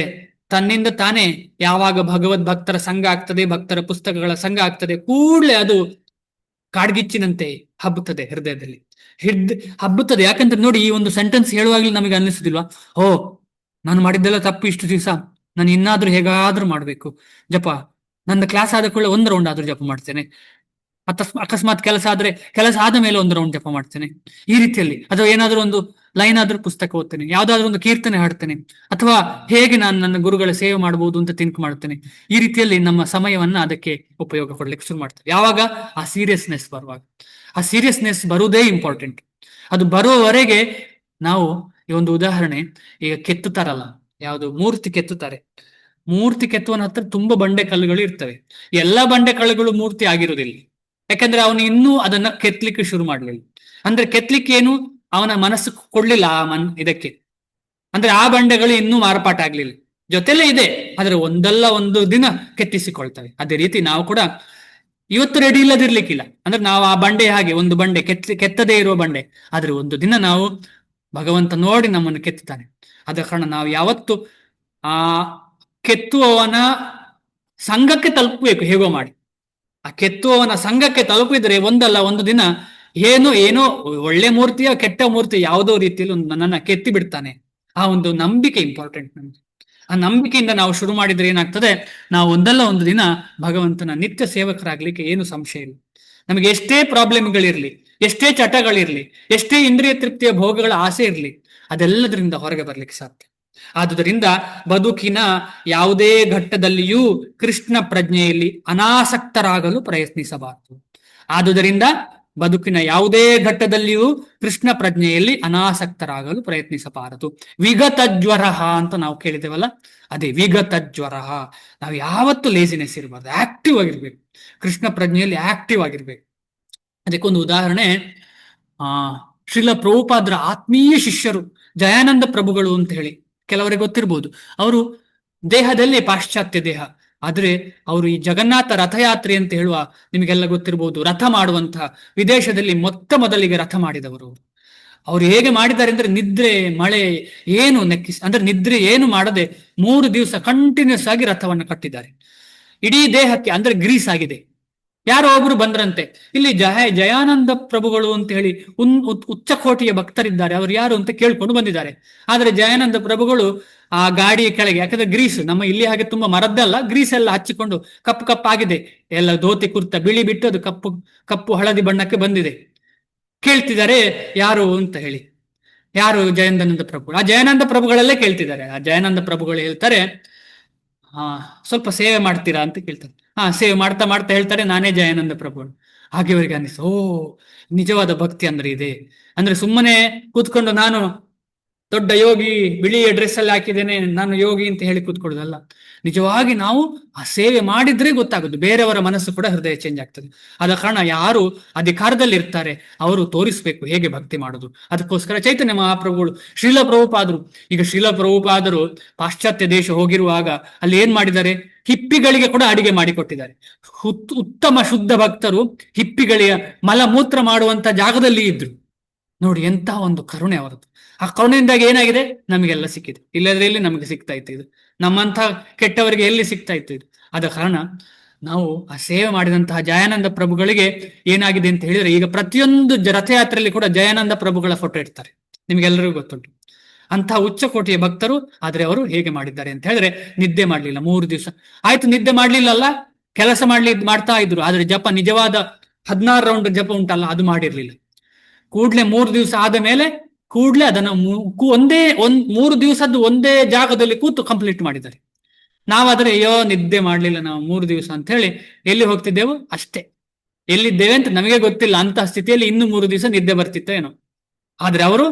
[SPEAKER 1] ತನ್ನಿಂದ ತಾನೇ ಯಾವಾಗ ಭಗವದ್ ಭಕ್ತರ ಸಂಘ ಆಗ್ತದೆ, ಭಕ್ತರ ಪುಸ್ತಕಗಳ ಸಂಘ ಆಗ್ತದೆ, ಕೂಡ್ಲೆ ಅದು ಕಾಡ್ಗಿಚ್ಚಿನಂತೆ ಹಬ್ಬುತ್ತದೆ ಹೃದಯದಲ್ಲಿ. ಹಬ್ಬುತ್ತದೆ. ಯಾಕಂದ್ರೆ ನೋಡಿ, ಈ ಒಂದು ಸೆಂಟೆನ್ಸ್ ಹೇಳುವಾಗ್ಲೂ ನಮಗೆ ಅನ್ನಿಸುದಿಲ್ವಾ, ಓ ನಾನು ಮಾಡಿದ್ದೆಲ್ಲ ತಪ್ಪು ಇಷ್ಟು ದಿವಸ, ನಾನು ಇನ್ನಾದ್ರೂ ಹೇಗಾದ್ರೂ ಮಾಡ್ಬೇಕು ಜಪ. ನನ್ನ ಕ್ಲಾಸ್ ಆದ ಕೂಡಲೇ ಒಂದು ರೌಂಡ್ ಆದ್ರೂ ಜಪ ಮಾಡ್ತೇನೆ, ಅಕಸ್ಮಾತ್ ಕೆಲಸ ಆದ ಮೇಲೆ ಒಂದು ರೌಂಡ್ ಜಪ ಮಾಡ್ತೇನೆ, ಈ ರೀತಿಯಲ್ಲಿ. ಅಥವಾ ಏನಾದ್ರೂ ಒಂದು ಲೈನ್ ಆದ್ರೂ ಪುಸ್ತಕ ಓದ್ತೇನೆ, ಯಾವ್ದಾದ್ರು ಒಂದು ಕೀರ್ತನೆ ಹಾಡ್ತೇನೆ, ಅಥವಾ ಹೇಗೆ ನಾನು ನನ್ನ ಗುರುಗಳ ಸೇವೆ ಮಾಡಬಹುದು ಅಂತ ಥಿಂಕ್ ಮಾಡ್ತೇನೆ. ಈ ರೀತಿಯಲ್ಲಿ ನಮ್ಮ ಸಮಯವನ್ನ ಅದಕ್ಕೆ ಉಪಯೋಗ ಕೊಡ್ಲಿಕ್ಕೆ ಶುರು ಮಾಡ್ತೇವೆ. ಯಾವಾಗ? ಆ ಸೀರಿಯಸ್ನೆಸ್ ಬರುವಾಗ. ಆ ಸೀರಿಯಸ್ನೆಸ್ ಬರುವುದೇ ಇಂಪಾರ್ಟೆಂಟ್. ಅದು ಬರುವವರೆಗೆ ನಾವು, ಈ ಒಂದು ಉದಾಹರಣೆ, ಈಗ ಕೆತ್ತುತ್ತಾರಲ್ಲ, ಯಾವುದು ಮೂರ್ತಿ ಕೆತ್ತುತ್ತಾರೆ, ಮೂರ್ತಿ ಕೆತ್ತುವನ ಹತ್ರ ತುಂಬಾ ಬಂಡೆ ಕಲ್ಲುಗಳು ಇರ್ತವೆ. ಎಲ್ಲ ಬಂಡೆ ಕಲ್ಲುಗಳು ಮೂರ್ತಿ ಆಗಿರುವುದಿಲ್ಲ, ಯಾಕಂದ್ರೆ ಅವನು ಇನ್ನೂ ಅದನ್ನ ಕೆತ್ತಲಿಕ್ಕೆ ಶುರು ಮಾಡ್ಲಿಲ್ಲ. ಅಂದ್ರೆ ಕೆತ್ತಲಿಕ್ಕೆ ಏನು ಅವನ ಮನಸ್ಸು ಕೊಡ್ಲಿಲ್ಲ ಇದಕ್ಕೆ, ಅಂದ್ರೆ ಆ ಬಂಡೆಗಳು ಇನ್ನೂ ಮಾರ್ಪಾಟ ಆಗ್ಲಿಲ್ಲ, ಜೊತೆಲೇ ಇದೆ, ಆದ್ರೆ ಒಂದಲ್ಲ ಒಂದು ದಿನ ಕೆತ್ತಿಸಿಕೊಳ್ತವೆ. ಅದೇ ರೀತಿ ನಾವು ಕೂಡ ಇವತ್ತು ರೆಡಿ ಇಲ್ಲದಿರ್ಲಿಕ್ಕಿಲ್ಲ. ಅಂದ್ರೆ ನಾವು ಆ ಬಂಡೆ ಹಾಗೆ, ಒಂದು ಬಂಡೆ ಕೆತ್ತದೇ ಇರುವ ಬಂಡೆ, ಆದ್ರೆ ಒಂದು ದಿನ ನಾವು ಭಗವಂತ ನೋಡಿ ನಮ್ಮನ್ನು ಕೆತ್ತುತ್ತಾನೆ. ಆದ ಕಾರಣ ನಾವು ಯಾವತ್ತು ಆ ಕೆತ್ತುವವನ ಸಂಘಕ್ಕೆ ತಲುಪಬೇಕು ಹೇಗೋ ಮಾಡಿ. ಆ ಕೆತ್ತುವವನ ಸಂಘಕ್ಕೆ ತಲುಪಿದ್ರೆ ಒಂದಲ್ಲ ಒಂದು ದಿನ ಏನೋ ಒಳ್ಳೆ ಮೂರ್ತಿಯ ಕೆಟ್ಟ ಮೂರ್ತಿ ಯಾವುದೋ ರೀತಿಯಲ್ಲಿ ನನ್ನನ್ನ ಕೆತ್ತಿ ಬಿಡ್ತಾನೆ. ಆ ಒಂದು ನಂಬಿಕೆ ಇಂಪಾರ್ಟೆಂಟ್ ನಮ್ಗೆ. ಆ ನಂಬಿಕೆಯಿಂದ ನಾವು ಶುರು ಮಾಡಿದ್ರೆ ಏನಾಗ್ತದೆ, ನಾವು ಒಂದಲ್ಲ ಒಂದು ದಿನ ಭಗವಂತನ ನಿತ್ಯ ಸೇವಕರಾಗ್ಲಿಕ್ಕೆ ಏನು ಸಂಶಯ ಇಲ್ಲ. ನಮಗೆ ಎಷ್ಟೇ ಪ್ರಾಬ್ಲಮ್ಗಳಿರ್ಲಿ, ಎಷ್ಟೇ ಚಟಗಳಿರ್ಲಿ, ಎಷ್ಟೇ ಇಂದ್ರಿಯ ತೃಪ್ತಿಯ ಭೋಗಗಳ ಆಸೆ ಇರ್ಲಿ, ಅದೆಲ್ಲದರಿಂದ ಹೊರಗೆ ಬರ್ಲಿಕ್ಕೆ ಸಾಧ್ಯ. ಆದುದರಿಂದ ಬದುಕಿನ ಯಾವುದೇ ಘಟ್ಟದಲ್ಲಿಯೂ ಕೃಷ್ಣ ಪ್ರಜ್ಞೆಯಲ್ಲಿ ಅನಾಸಕ್ತರಾಗಲು ಪ್ರಯತ್ನಿಸಬಾರದು. ಆದುದರಿಂದ ಬದುಕಿನ ಯಾವುದೇ ಘಟ್ಟದಲ್ಲಿಯೂ ಕೃಷ್ಣ ಪ್ರಜ್ಞೆಯಲ್ಲಿ ಅನಾಸಕ್ತರಾಗಲು ಪ್ರಯತ್ನಿಸಬಾರದು. ವಿಗತ ಜ್ವರ ಅಂತ ನಾವು ಕೇಳಿದ್ದೇವಲ್ಲ, ಅದೇ ವಿಗತ ಜ್ವರ. ನಾವು ಯಾವತ್ತೂ ಲೇಸಿನೆಸ್ ಇರಬಾರ್ದು, ಆಕ್ಟಿವ್ ಆಗಿರ್ಬೇಕು, ಕೃಷ್ಣ ಪ್ರಜ್ಞೆಯಲ್ಲಿ ಆಕ್ಟಿವ್ ಆಗಿರ್ಬೇಕು. ಅದಕ್ಕೊಂದು ಉದಾಹರಣೆ, ಶ್ರೀಲ ಪ್ರಭುಪಾದ್ರ ಆತ್ಮೀಯ ಶಿಷ್ಯರು ಜಯಾನಂದ ಪ್ರಭುಗಳು ಅಂತ ಹೇಳಿ ಕೆಲವರಿಗೆ ಗೊತ್ತಿರ್ಬೋದು. ಅವರು ದೇಹದಲ್ಲಿ ಪಾಶ್ಚಾತ್ಯ ದೇಹ, ಆದ್ರೆ ಅವರು ಈ ಜಗನ್ನಾಥ ರಥಯಾತ್ರೆ ಅಂತ ಹೇಳುವ, ನಿಮಗೆಲ್ಲ ಗೊತ್ತಿರ್ಬೋದು, ರಥ ಮಾಡುವಂತಹ, ವಿದೇಶದಲ್ಲಿ ಮೊದಲಿಗೆ ರಥ ಮಾಡಿದವರು. ಅವರು ಹೇಗೆ ಮಾಡಿದ್ದಾರೆ ಅಂದ್ರೆ ನಿದ್ರೆ ಮಳೆ ಏನು ಅಂದ್ರೆ ನಿದ್ರೆ ಏನು ಮಾಡದೆ 3 ದಿವಸ ಕಂಟಿನ್ಯೂಸ್ ಆಗಿ ರಥವನ್ನು ಕಟ್ಟಿದ್ದಾರೆ. ಇಡೀ ದೇಹಕ್ಕೆ ಅಂದ್ರೆ ಗ್ರೀಸ್ ಆಗಿದೆ. ಯಾರೋ ಒಬ್ರು ಬಂದ್ರಂತೆ, ಇಲ್ಲಿ ಜಯಾನಂದ ಪ್ರಭುಗಳು ಅಂತ ಹೇಳಿ ಉಚ್ಚ ಕೋಟಿಯ ಭಕ್ತರಿದ್ದಾರೆ, ಅವರು ಯಾರು ಅಂತ ಕೇಳ್ಕೊಂಡು ಬಂದಿದ್ದಾರೆ. ಆದ್ರೆ ಜಯಾನಂದ ಪ್ರಭುಗಳು ಆ ಗಾಡಿಯ ಕೆಳಗೆ, ಯಾಕಂದ್ರೆ ಗ್ರೀಸ್ ನಮ್ಮ ಇಲ್ಲಿ ಹಾಗೆ ತುಂಬಾ ಮರದ್ದಲ್ಲ, ಗ್ರೀಸ್ ಎಲ್ಲ ಹಚ್ಚಿಕೊಂಡು ಕಪ್ಪಾಗಿದೆ, ಎಲ್ಲ ಧೋತಿ ಕುರ್ತ ಬಿಳಿ ಬಿಟ್ಟು ಅದು ಕಪ್ಪು ಹಳದಿ ಬಣ್ಣಕ್ಕೆ ಬಂದಿದೆ. ಕೇಳ್ತಿದ್ದಾರೆ ಯಾರು ಅಂತ ಹೇಳಿ, ಯಾರು? ಜಯಾನಂದ ಪ್ರಭುಗಳು. ಆ ಜಯಾನಂದ ಪ್ರಭುಗಳಲ್ಲೇ ಕೇಳ್ತಿದ್ದಾರೆ. ಆ ಜಯಾನಂದ ಪ್ರಭುಗಳು ಹೇಳ್ತಾರೆ, ಸ್ವಲ್ಪ ಸೇವೆ ಮಾಡ್ತೀರಾ ಅಂತ ಕೇಳ್ತಾರೆ. ಸೇವೆ ಮಾಡ್ತಾ ಮಾಡ್ತಾ ಹೇಳ್ತಾರೆ, ನಾನೇ ಜಯಾನಂದ ಪ್ರಭುಗಳು. ಹಾಗೆ ಅವರಿಗೆ ಅನ್ನಿಸ್ತು, ಓ ನಿಜವಾದ ಭಕ್ತಿ ಅಂದ್ರೆ ಇದೆ. ಅಂದ್ರೆ ಸುಮ್ಮನೆ ಕೂತ್ಕೊಂಡು ನಾನು ದೊಡ್ಡ ಯೋಗಿ, ಬಿಳಿಯ ಡ್ರೆಸ್ ಅಲ್ಲಿ ಹಾಕಿದ್ದೇನೆ ನಾನು ಯೋಗಿ ಅಂತ ಹೇಳಿ ಕೂತ್ಕೊಳ್ಳೋದಲ್ಲ. ನಿಜವಾಗಿ ನಾವು ಆ ಸೇವೆ ಮಾಡಿದ್ರೆ ಗೊತ್ತಾಗುದು, ಬೇರೆಯವರ ಮನಸ್ಸು ಕೂಡ ಹೃದಯ ಚೇಂಜ್ ಆಗ್ತದೆ. ಆದ ಕಾರಣ ಯಾರು ಅಧಿಕಾರದಲ್ಲಿ ಇರ್ತಾರೆ ಅವರು ತೋರಿಸ್ಬೇಕು ಹೇಗೆ ಭಕ್ತಿ ಮಾಡುದು. ಅದಕ್ಕೋಸ್ಕರ ಚೈತನ್ಯ ಮಹಾಪ್ರಭುಗಳು, ಶ್ರೀಲ ಪ್ರಭುಪಾದರು, ಈಗ ಶ್ರೀಲ ಪ್ರಭುಪಾದರು ಪಾಶ್ಚಾತ್ಯ ದೇಶ ಹೋಗಿರುವಾಗ ಅಲ್ಲಿ ಏನ್ ಮಾಡಿದ್ದಾರೆ, ಹಿಪ್ಪಿಗಳಿಗೆ ಕೂಡ ಅಡಿಗೆ ಮಾಡಿಕೊಟ್ಟಿದ್ದಾರೆ. ಉತ್ತಮ ಶುದ್ಧ ಭಕ್ತರು ಹಿಪ್ಪಿಗಳಿಗೆ ಮಲಮೂತ್ರ ಮಾಡುವಂತ ಜಾಗದಲ್ಲಿ ಇದ್ರು. ನೋಡಿ ಎಂತ ಒಂದು ಕರುಣೆ ಅವರದ್ದು. ಆ ಕರುಣೆಯಿಂದಾಗಿ ಏನಾಗಿದೆ, ನಮಗೆಲ್ಲ ಸಿಕ್ಕಿದೆ. ಇಲ್ಲದ್ರೆ ಎಲ್ಲಿ ನಮಗೆ ಸಿಗ್ತಾ ಇತ್ತು ಇದು, ನಮ್ಮಂಥ ಕೆಟ್ಟವರಿಗೆ ಎಲ್ಲಿ ಸಿಗ್ತಾ ಇತ್ತು ಇದು. ಆದ ಕಾರಣ ನಾವು ಆ ಸೇವೆ ಮಾಡಿದಂತಹ ಜಯಾನಂದ ಪ್ರಭುಗಳಿಗೆ ಏನಾಗಿದೆ ಅಂತ ಹೇಳಿದ್ರೆ, ಈಗ ಪ್ರತಿಯೊಂದು ರಥಯಾತ್ರೆಯಲ್ಲಿ ಕೂಡ ಜಯಾನಂದ ಪ್ರಭುಗಳ ಫೋಟೋ ಇಡ್ತಾರೆ, ನಿಮ್ಗೆಲ್ಲರಿಗೂ ಗೊತ್ತುಂಟು. ಅಂತಹ ಉಚ್ಚಕೋಟಿಯ ಭಕ್ತರು. ಆದ್ರೆ ಅವರು ಹೇಗೆ ಮಾಡಿದ್ದಾರೆ ಅಂತ ಹೇಳಿದ್ರೆ, ನಿದ್ದೆ ಮಾಡ್ಲಿಲ್ಲ 3 ದಿವಸ. ಆಯ್ತು, ನಿದ್ದೆ ಮಾಡ್ಲಿಲ್ಲಲ್ಲ, ಕೆಲಸ ಮಾಡ್ತಾ ಇದ್ರು. ಆದ್ರೆ ಜಪ, ನಿಜವಾದ 16 ರೌಂಡ್ ಜಪ ಉಂಟಲ್ಲ, ಅದು ಮಾಡಿರ್ಲಿಲ್ಲ. ಕೂಡ್ಲೆ 3 ದಿವಸ ಆದ ಮೇಲೆ ಕೂಡ್ಲೆ ಅದನ್ನು ಒಂದೇ 3 ದಿವಸದ್ದು ಒಂದೇ ಜಾಗದಲ್ಲಿ ಕೂತು ಕಂಪ್ಲೀಟ್ ಮಾಡಿದ್ದಾರೆ. ನಾವಾದ್ರೆ ಅಯ್ಯೋ ನಿದ್ದೆ ಮಾಡ್ಲಿಲ್ಲ ನಾವು 3 ದಿವಸ ಅಂತ ಹೇಳಿ ಎಲ್ಲಿ ಹೋಗ್ತಿದ್ದೆವು ಅಷ್ಟೇ, ಎಲ್ಲಿದ್ದೇವೆ ಅಂತ ನಮಗೆ ಗೊತ್ತಿಲ್ಲ. ಅಂತಹ ಸ್ಥಿತಿಯಲ್ಲಿ ಇನ್ನು 3 ದಿವಸ ನಿದ್ದೆ ಬರ್ತಿತ್ತ ಏನೋ. ಆದ್ರೆ ಅವರು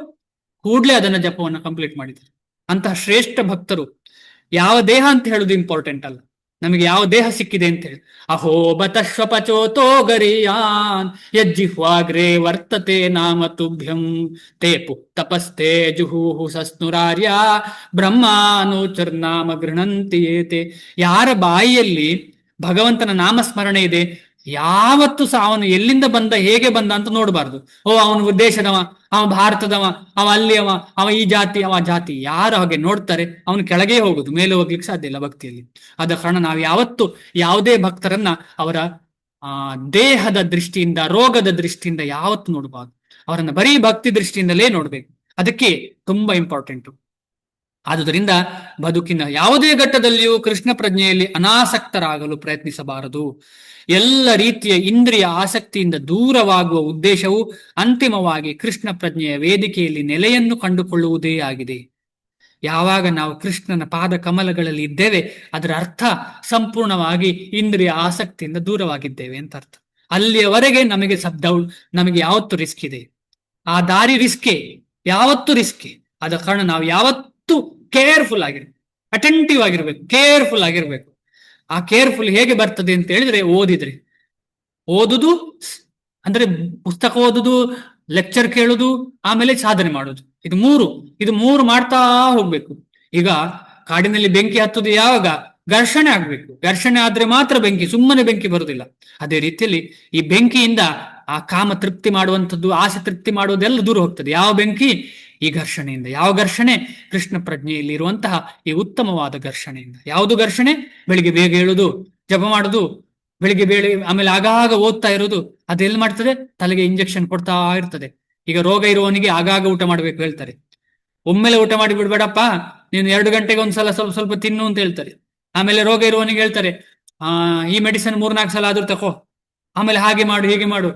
[SPEAKER 1] ಕೂಡ್ಲೆ ಅದನ್ನ ಜಪವನ್ನು ಕಂಪ್ಲೀಟ್ ಮಾಡಿದ್ದಾರೆ. ಅಂತಹ ಶ್ರೇಷ್ಠ ಭಕ್ತರು. ಯಾವ ದೇಹ ಅಂತ ಹೇಳುದು ಇಂಪಾರ್ಟೆಂಟ್ ಅಲ್ಲ, ನಮಗೆ ಯಾವ ದೇಹ ಸಿಕ್ಕಿದೆ ಅಂತ ಹೇಳಿ. ಅಹೋ ಬತಶ್ವಪಚೋತೋ ಗರಿಯಾನ್ ಯಜ್ಜಿಹ್ವಾಗ್ರೇ ವರ್ತತೆ ನಾಮ ತುಭ್ಯಂ ತೇ ತಪಸ್ತೆ ಜುಹೂಹು ಸಸ್ನುರಾರ್ಯ ಬ್ರಹ್ಮಾನೋಚರ್ನಾಮ ಗೃಹಂತಿ ಏತೆ. ಯಾರ ಬಾಯಿಯಲ್ಲಿ ಭಗವಂತನ ನಾಮಸ್ಮರಣೆ ಇದೆ, ಯಾವತ್ತು ಸಹ ಅವನು ಎಲ್ಲಿಂದ ಬಂದ, ಹೇಗೆ ಬಂದ ಅಂತ ನೋಡಬಾರ್ದು. ಓ ಅವನು ದೇಶದವ, ಅವ ಭಾರತದವ, ಅವ ಅಲ್ಲಿಯವ, ಅವ ಈ ಜಾತಿ, ಅವ ಜಾತಿ, ಯಾರು ಹಾಗೆ ನೋಡ್ತಾರೆ ಅವನು ಕೆಳಗೆ ಹೋಗುದು, ಮೇಲೆ ಹೋಗ್ಲಿಕ್ಕೆ ಸಾಧ್ಯ ಇಲ್ಲ ಭಕ್ತಿಯಲ್ಲಿ. ಆದ ಕಾರಣ ನಾವು ಯಾವತ್ತು ಯಾವುದೇ ಭಕ್ತರನ್ನ ಅವರ ದೇಹದ ದೃಷ್ಟಿಯಿಂದ, ರೋಗದ ದೃಷ್ಟಿಯಿಂದ ಯಾವತ್ತು ನೋಡಬಾರ್ದು. ಅವರನ್ನ ಬರೀ ಭಕ್ತಿ ದೃಷ್ಟಿಯಿಂದಲೇ ನೋಡ್ಬೇಕು. ಅದಕ್ಕೆ ತುಂಬಾ ಇಂಪಾರ್ಟೆಂಟು. ಆದುದರಿಂದ ಬದುಕಿನ ಯಾವುದೇ ಘಟ್ಟದಲ್ಲಿಯೂ ಕೃಷ್ಣ ಪ್ರಜ್ಞೆಯಲ್ಲಿ ಅನಾಸಕ್ತರಾಗಲು ಪ್ರಯತ್ನಿಸಬಾರದು. ಎಲ್ಲ ರೀತಿಯ ಇಂದ್ರಿಯ ಆಸಕ್ತಿಯಿಂದ ದೂರವಾಗುವ ಉದ್ದೇಶವು ಅಂತಿಮವಾಗಿ ಕೃಷ್ಣ ಪ್ರಜ್ಞೆಯ ವೇದಿಕೆಯಲ್ಲಿ ನೆಲೆಯನ್ನು ಕಂಡುಕೊಳ್ಳುವುದೇ ಆಗಿದೆ. ಯಾವಾಗ ನಾವು ಕೃಷ್ಣನ ಪಾದ ಕಮಲಗಳಲ್ಲಿ ಇದ್ದೇವೆ, ಅದರ ಅರ್ಥ ಸಂಪೂರ್ಣವಾಗಿ ಇಂದ್ರಿಯ ಆಸಕ್ತಿಯಿಂದ ದೂರವಾಗಿದ್ದೇವೆ ಅಂತ ಅರ್ಥ. ಅಲ್ಲಿಯವರೆಗೆ ನಮಗೆ ಯಾವತ್ತು ರಿಸ್ಕ್ ಇದೆ, ಆ ದಾರಿ ರಿಸ್ಕೆ, ಯಾವತ್ತು ರಿಸ್ಕೆ. ಆದ ಕಾರಣ ನಾವು ಯಾವತ್ತು ಕೇರ್ಫುಲ್ ಆಗಿರ್ಬೇಕು, ಅಟೆಂಟಿವ್ ಆಗಿರ್ಬೇಕು, ಕೇರ್ಫುಲ್ ಆಗಿರ್ಬೇಕು. ಆ ಕೇರ್ಫುಲ್ ಹೇಗೆ ಬರ್ತದೆ ಅಂತ ಹೇಳಿದ್ರೆ, ಓದುದು ಅಂದ್ರೆ ಪುಸ್ತಕ ಓದುದು, ಲೆಕ್ಚರ್ ಕೇಳುದು, ಆಮೇಲೆ ಸಾಧನೆ ಮಾಡುದು. ಇದು ಮೂರು ಮಾಡ್ತಾ ಹೋಗ್ಬೇಕು. ಈಗ ಕಾಡಿನಲ್ಲಿ ಬೆಂಕಿ ಹತ್ತುದು ಯಾವಾಗ, ಘರ್ಷಣೆ ಆಗ್ಬೇಕು. ಘರ್ಷಣೆ ಆದ್ರೆ ಮಾತ್ರ ಬೆಂಕಿ, ಸುಮ್ಮನೆ ಬೆಂಕಿ ಬರುದಿಲ್ಲ. ಅದೇ ರೀತಿಯಲ್ಲಿ ಈ ಬೆಂಕಿಯಿಂದ ಆ ಕಾಮ ತೃಪ್ತಿ ಮಾಡುವಂಥದ್ದು, ಆಸೆ ತೃಪ್ತಿ ಮಾಡುವುದೆಲ್ಲ ದೂರ ಹೋಗ್ತದೆ. ಯಾವ ಬೆಂಕಿ, ಈ ಘರ್ಷಣೆಯಿಂದ. ಯಾವ ಘರ್ಷಣೆ, ಕೃಷ್ಣ ಪ್ರಜ್ಞೆಯಲ್ಲಿ ಇರುವಂತಹ ಈ ಉತ್ತಮವಾದ ಘರ್ಷಣೆಯಿಂದ. ಯಾವುದು ಘರ್ಷಣೆ, ಬೆಳಿಗ್ಗೆ ಬೇಗ ಹೇಳುದು, ಜಪ ಮಾಡುದು, ಬೆಳಿಗ್ಗೆ ಬೇಳೆ, ಆಮೇಲೆ ಆಗಾಗ ಓದ್ತಾ ಇರೋದು. ಅದೆಲ್ಲ ಮಾಡ್ತದೆ, ತಲೆಗೆ ಇಂಜೆಕ್ಷನ್ ಕೊಡ್ತಾ ಇರ್ತದೆ. ಈಗ ರೋಗ ಇರುವವನಿಗೆ ಆಗಾಗ ಊಟ ಮಾಡ್ಬೇಕು ಹೇಳ್ತಾರೆ. ಒಮ್ಮೆಲೆ ಊಟ ಮಾಡಿ ಬಿಡ್ಬೇಡಪ್ಪ, ನೀನು 2 ಗಂಟೆಗೆ ಒಂದ್ಸಲ ಸ್ವಲ್ಪ ಸ್ವಲ್ಪ ತಿನ್ನು ಅಂತ ಹೇಳ್ತಾರೆ. ಆಮೇಲೆ ರೋಗ ಇರುವವನಿಗೆ ಹೇಳ್ತಾರೆ, ಈ ಮೆಡಿಸಿನ್ 3-4 ಸಲ ಆದ್ರೂ ತಕೋ, ಆಮೇಲೆ ಹಾಗೆ ಮಾಡು, ಹೀಗೆ ಮಾಡು.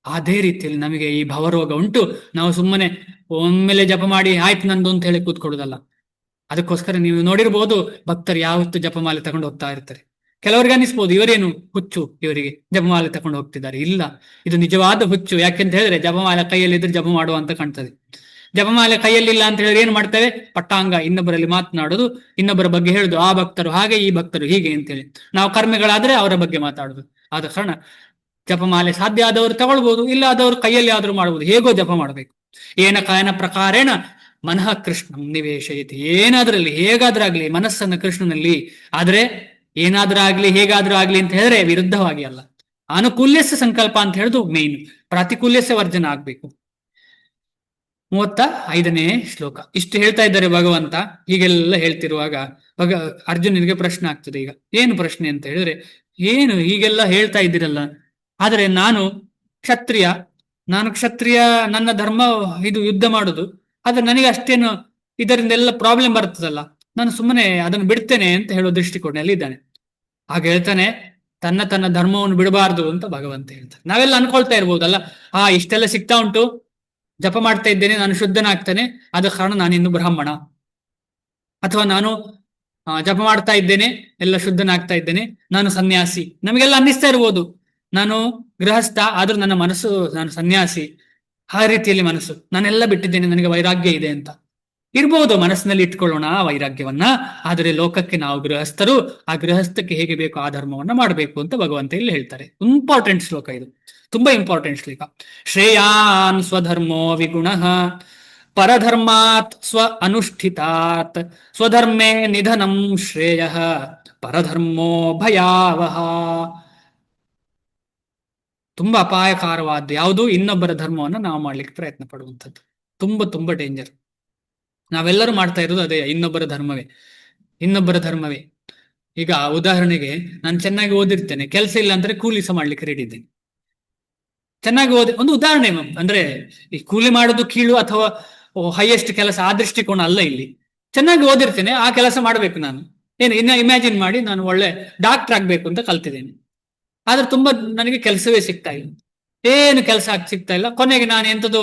[SPEAKER 1] ಅದೇ ರೀತಿಯಲ್ಲಿ ನಮಗೆ ಈ ಭವರೋಗ ಉಂಟು. ನಾವು ಸುಮ್ಮನೆ ಒಮ್ಮೆಲೆ ಜಪ ಮಾಡಿ ಆಯ್ತು ನಂದು ಅಂತ ಹೇಳಿ ಕೂತ್ಕೊಡುದಲ್ಲ. ಅದಕ್ಕೋಸ್ಕರ ನೀವು ನೋಡಿರ್ಬೋದು, ಭಕ್ತರು ಯಾವತ್ತು ಜಪಮಾಲೆ ತಗೊಂಡು ಹೋಗ್ತಾ ಇರ್ತಾರೆ. ಕೆಲವರಿಗೆ ಅನಿಸ್ಬೋದು ಇವರೇನು ಹುಚ್ಚು, ಇವರಿಗೆ ಜಪಮಾಲೆ ತಗೊಂಡು ಹೋಗ್ತಿದ್ದಾರೆ. ಇಲ್ಲ, ಇದು ನಿಜವಾದ ಹುಚ್ಚು. ಯಾಕೆಂತ ಹೇಳಿದ್ರೆ ಜಪಮಾಲೆ ಕೈಯಲ್ಲಿದ್ರೆ ಜಪ ಮಾಡುವ ಅಂತ ಕಾಣ್ತದೆ. ಜಪಮಾಲೆ ಕೈಯಲ್ಲಿಲ್ಲ ಅಂತ ಹೇಳಿದ್ರೆ ಏನ್ ಮಾಡ್ತೇವೆ, ಪಟ್ಟಾಂಗ, ಇನ್ನೊಬ್ಬರಲ್ಲಿ ಮಾತನಾಡುದು, ಇನ್ನೊಬ್ಬರ ಬಗ್ಗೆ ಹೇಳುದು, ಆ ಭಕ್ತರು ಹಾಗೆ, ಈ ಭಕ್ತರು ಹೀಗೆ ಅಂತೇಳಿ. ನಾವು ಕರ್ಮಿಗಳಾದ್ರೆ ಅವರ ಬಗ್ಗೆ ಮಾತಾಡುದು. ಆದ ಕಾರಣ ಜಪಮಾಲೆ ಸಾಧ್ಯ ಆದವರು ತಗೊಳ್ಬಹುದು, ಇಲ್ಲ ಆದವರು ಕೈಯಲ್ಲಿ ಆದ್ರೂ ಮಾಡಬಹುದು. ಹೇಗೋ ಜಪ ಮಾಡಬೇಕು. ಏನ ಕಾಯನ ಪ್ರಕಾರೇಣ ಮನಃ ಕೃಷ್ಣಂ ನಿವೇಶಯತಿ. ಏನಾದ್ರಲ್ಲಿ ಹೇಗಾದ್ರಾಗ್ಲಿ ಮನಸ್ಸನ್ನ ಕೃಷ್ಣನಲ್ಲಿ. ಆದ್ರೆ ಏನಾದ್ರೂ ಆಗ್ಲಿ, ಹೇಗಾದ್ರೂ ಆಗ್ಲಿ ಅಂತ ಹೇಳಿದ್ರೆ ವಿರುದ್ಧವಾಗಿ ಅಲ್ಲ. ಅನುಕೂಲ್ಯಸ್ಯ ಸಂಕಲ್ಪ ಅಂತ ಹೇಳುದು ಮೇನ್, ಪ್ರಾತಿಕೂಲ್ಯಸ್ಯ ವರ್ಜನ ಆಗ್ಬೇಕು. 35ನೇ ಶ್ಲೋಕ. ಇಷ್ಟು ಹೇಳ್ತಾ ಇದ್ದಾರೆ ಭಗವಂತ. ಹೀಗೆಲ್ಲ ಹೇಳ್ತಿರುವಾಗ ಅರ್ಜುನನಿಗೆ ಪ್ರಶ್ನೆ ಆಗ್ತದೆ. ಈಗ ಏನು ಪ್ರಶ್ನೆ ಅಂತ ಹೇಳಿದ್ರೆ, ಏನು ಹೀಗೆಲ್ಲ ಹೇಳ್ತಾ ಇದ್ದೀರಲ್ಲ, ಆದರೆ ನಾನು ಕ್ಷತ್ರಿಯ, ನನ್ನ ಧರ್ಮ ಇದು ಯುದ್ಧ ಮಾಡುದು. ಆದ್ರೆ ನನಗೆ ಅಷ್ಟೇನು ಇದರಿಂದ ಎಲ್ಲ ಪ್ರಾಬ್ಲಮ್ ಬರ್ತದಲ್ಲ, ನಾನು ಸುಮ್ಮನೆ ಅದನ್ನು ಬಿಡ್ತೇನೆ ಅಂತ ಹೇಳೋ ದೃಷ್ಟಿಕೋಣದಲ್ಲಿ ಇದ್ದಾನೆ. ಆಗ ಹೇಳ್ತಾನೆ, ತನ್ನ ಧರ್ಮವನ್ನು ಬಿಡಬಾರ್ದು ಅಂತ ಭಗವಂತ ಹೇಳ್ತಾನೆ. ನಾವೆಲ್ಲ ಅನ್ಕೊಳ್ತಾ ಇರ್ಬೋದಲ್ಲ, ಇಷ್ಟೆಲ್ಲ ಸಿಗ್ತಾ ಉಂಟು, ಜಪ ಮಾಡ್ತಾ ಇದ್ದೇನೆ, ನಾನು ಶುದ್ಧನಾಗ್ತೇನೆ, ಆದ ಕಾರಣ ನಾನಿನ್ನು ಬ್ರಾಹ್ಮಣ. ಅಥವಾ ನಾನು ಜಪ ಮಾಡ್ತಾ ಇದ್ದೇನೆ, ಎಲ್ಲ ಶುದ್ಧನಾಗ್ತಾ ಇದ್ದೇನೆ, ನಾನು ಸನ್ಯಾಸಿ. ನಮಗೆಲ್ಲ ಅನ್ನಿಸ್ತಾ ಇರ್ಬೋದು, ನಾನು ಗೃಹಸ್ಥ ಆದ್ರೂ ನನ್ನ ಮನಸ್ಸು ನಾನು ಸನ್ಯಾಸಿ. ಆ ರೀತಿಯಲ್ಲಿ ಮನಸ್ಸು, ನಾನೆಲ್ಲ ಬಿಟ್ಟಿದ್ದೇನೆ, ನನಗೆ ವೈರಾಗ್ಯ ಇದೆ ಅಂತ. ಇರ್ಬೋದು, ಮನಸ್ಸಿನಲ್ಲಿ ಇಟ್ಕೊಳ್ಳೋಣ ಆ ವೈರಾಗ್ಯವನ್ನ. ಆದರೆ ಲೋಕಕ್ಕೆ ನಾವು ಗೃಹಸ್ಥರು, ಆ ಗೃಹಸ್ಥಕ್ಕೆ ಹೇಗೆ ಬೇಕು ಆ ಧರ್ಮವನ್ನ ಮಾಡಬೇಕು ಅಂತ ಭಗವಂತ ಇಲ್ಲಿ ಹೇಳ್ತಾರೆ. ಇಂಪಾರ್ಟೆಂಟ್ ಶ್ಲೋಕ ಇದು, ತುಂಬಾ ಇಂಪಾರ್ಟೆಂಟ್ ಶ್ಲೋಕ. ಶ್ರೇಯಾನ್ ಸ್ವಧರ್ಮೋ ವಿಗುಣಃ ಪರಧರ್ಮಾತ್ ಸ್ವ ಅನುಷ್ಠಿತಾತ್ ಸ್ವಧರ್ಮೇ ನಿಧನಂ ಶ್ರೇಯಃ ಪರಧರ್ಮೋ ಭಯಾವಹ. ತುಂಬಾ ಅಪಾಯಕಾರವಾದ ಯಾವುದು? ಇನ್ನೊಬ್ಬರ ಧರ್ಮವನ್ನು ನಾವು ಮಾಡ್ಲಿಕ್ಕೆ ಪ್ರಯತ್ನ ಪಡುವಂಥದ್ದು. ತುಂಬಾ ತುಂಬಾ ಡೇಂಜರ್. ನಾವೆಲ್ಲರೂ ಮಾಡ್ತಾ ಇರೋದು ಅದೇ, ಇನ್ನೊಬ್ಬರ ಧರ್ಮವೇ. ಈಗ ಉದಾಹರಣೆಗೆ, ನಾನು ಚೆನ್ನಾಗಿ ಓದಿರ್ತೇನೆ, ಕೆಲಸ ಇಲ್ಲ ಅಂದ್ರೆ ಕೂಲಿ ಸಹ ಮಾಡ್ಲಿಕ್ಕೆ ರೆಡಿ ಇದ್ದೇನೆ. ಚೆನ್ನಾಗಿ ಒಂದು ಉದಾಹರಣೆ, ಅಂದ್ರೆ ಈ ಕೂಲಿ ಮಾಡೋದು ಕೀಳು ಅಥವಾ ಹೈಯೆಸ್ಟ್ ಕೆಲಸ ಆ ದೃಷ್ಟಿಕೋನ ಅಲ್ಲ ಇಲ್ಲಿ. ಚೆನ್ನಾಗಿ ಓದಿರ್ತೇನೆ, ಆ ಕೆಲಸ ಮಾಡ್ಬೇಕು ನಾನು. ಇನ್ನ ಇಮ್ಯಾಜಿನ್ ಮಾಡಿ, ನಾನು ಒಳ್ಳೆ ಡಾಕ್ಟರ್ ಆಗ್ಬೇಕು ಅಂತ ಕಲ್ತಿದ್ದೇನೆ, ಆದ್ರೆ ತುಂಬಾ ನನಗೆ ಕೆಲಸವೇ ಸಿಗ್ತಾ ಇಲ್ಲ, ಏನು ಕೆಲಸ ಸಿಗ್ತಾ ಇಲ್ಲ. ಕೊನೆಗೆ ನಾನು ಎಂಥದ್ದು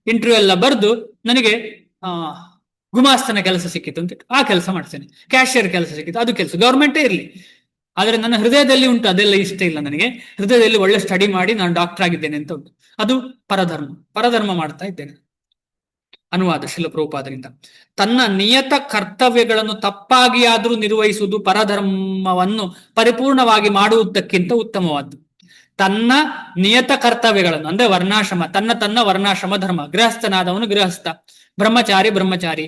[SPEAKER 1] ಇಂಟರ್ವ್ಯೂ ಎಲ್ಲ ಬರೆದು ನನಗೆ ಗುಮಾಸ್ತನ ಕೆಲಸ ಸಿಕ್ಕಿತ್ತು ಅಂತ ಆ ಕೆಲಸ ಮಾಡ್ತೇನೆ. ಕ್ಯಾಶಿಯರ್ ಕೆಲಸ ಸಿಕ್ಕಿತ್ತು, ಅದು ಕೆಲಸ ಗೌರ್ಮೆಂಟೇ ಇರಲಿ. ಆದ್ರೆ ನನ್ನ ಹೃದಯದಲ್ಲಿ ಉಂಟು ಅದೆಲ್ಲ ಇಷ್ಟ ಇಲ್ಲ ನನಗೆ. ಹೃದಯದಲ್ಲಿ ಒಳ್ಳೆ ಸ್ಟಡಿ ಮಾಡಿ ನಾನು ಡಾಕ್ಟರ್ ಆಗಿದ್ದೇನೆ ಅಂತ ಉಂಟು. ಅದು ಪರಧರ್ಮ ಮಾಡ್ತಾ ಇದ್ದೇನೆ. ಅನುವಾದ ಶಿಲ ಪ್ರಭುಪಾದರಿಂದ. ತನ್ನ ನಿಯತ ಕರ್ತವ್ಯಗಳನ್ನು ತಪ್ಪಾಗಿ ಆದರೂ ನಿರ್ವಹಿಸುವುದು ಪರಧರ್ಮವನ್ನು ಪರಿಪೂರ್ಣವಾಗಿ ಮಾಡುವುದಕ್ಕಿಂತ ಉತ್ತಮವಾದ್ದು. ತನ್ನ ನಿಯತ ಕರ್ತವ್ಯಗಳನ್ನು ಅಂದ್ರೆ ವರ್ಣಾಶ್ರಮ, ತನ್ನ ವರ್ಣಾಶ್ರಮ ಧರ್ಮ, ಗೃಹಸ್ಥನಾದವನು ಗೃಹಸ್ಥ, ಬ್ರಹ್ಮಚಾರಿ,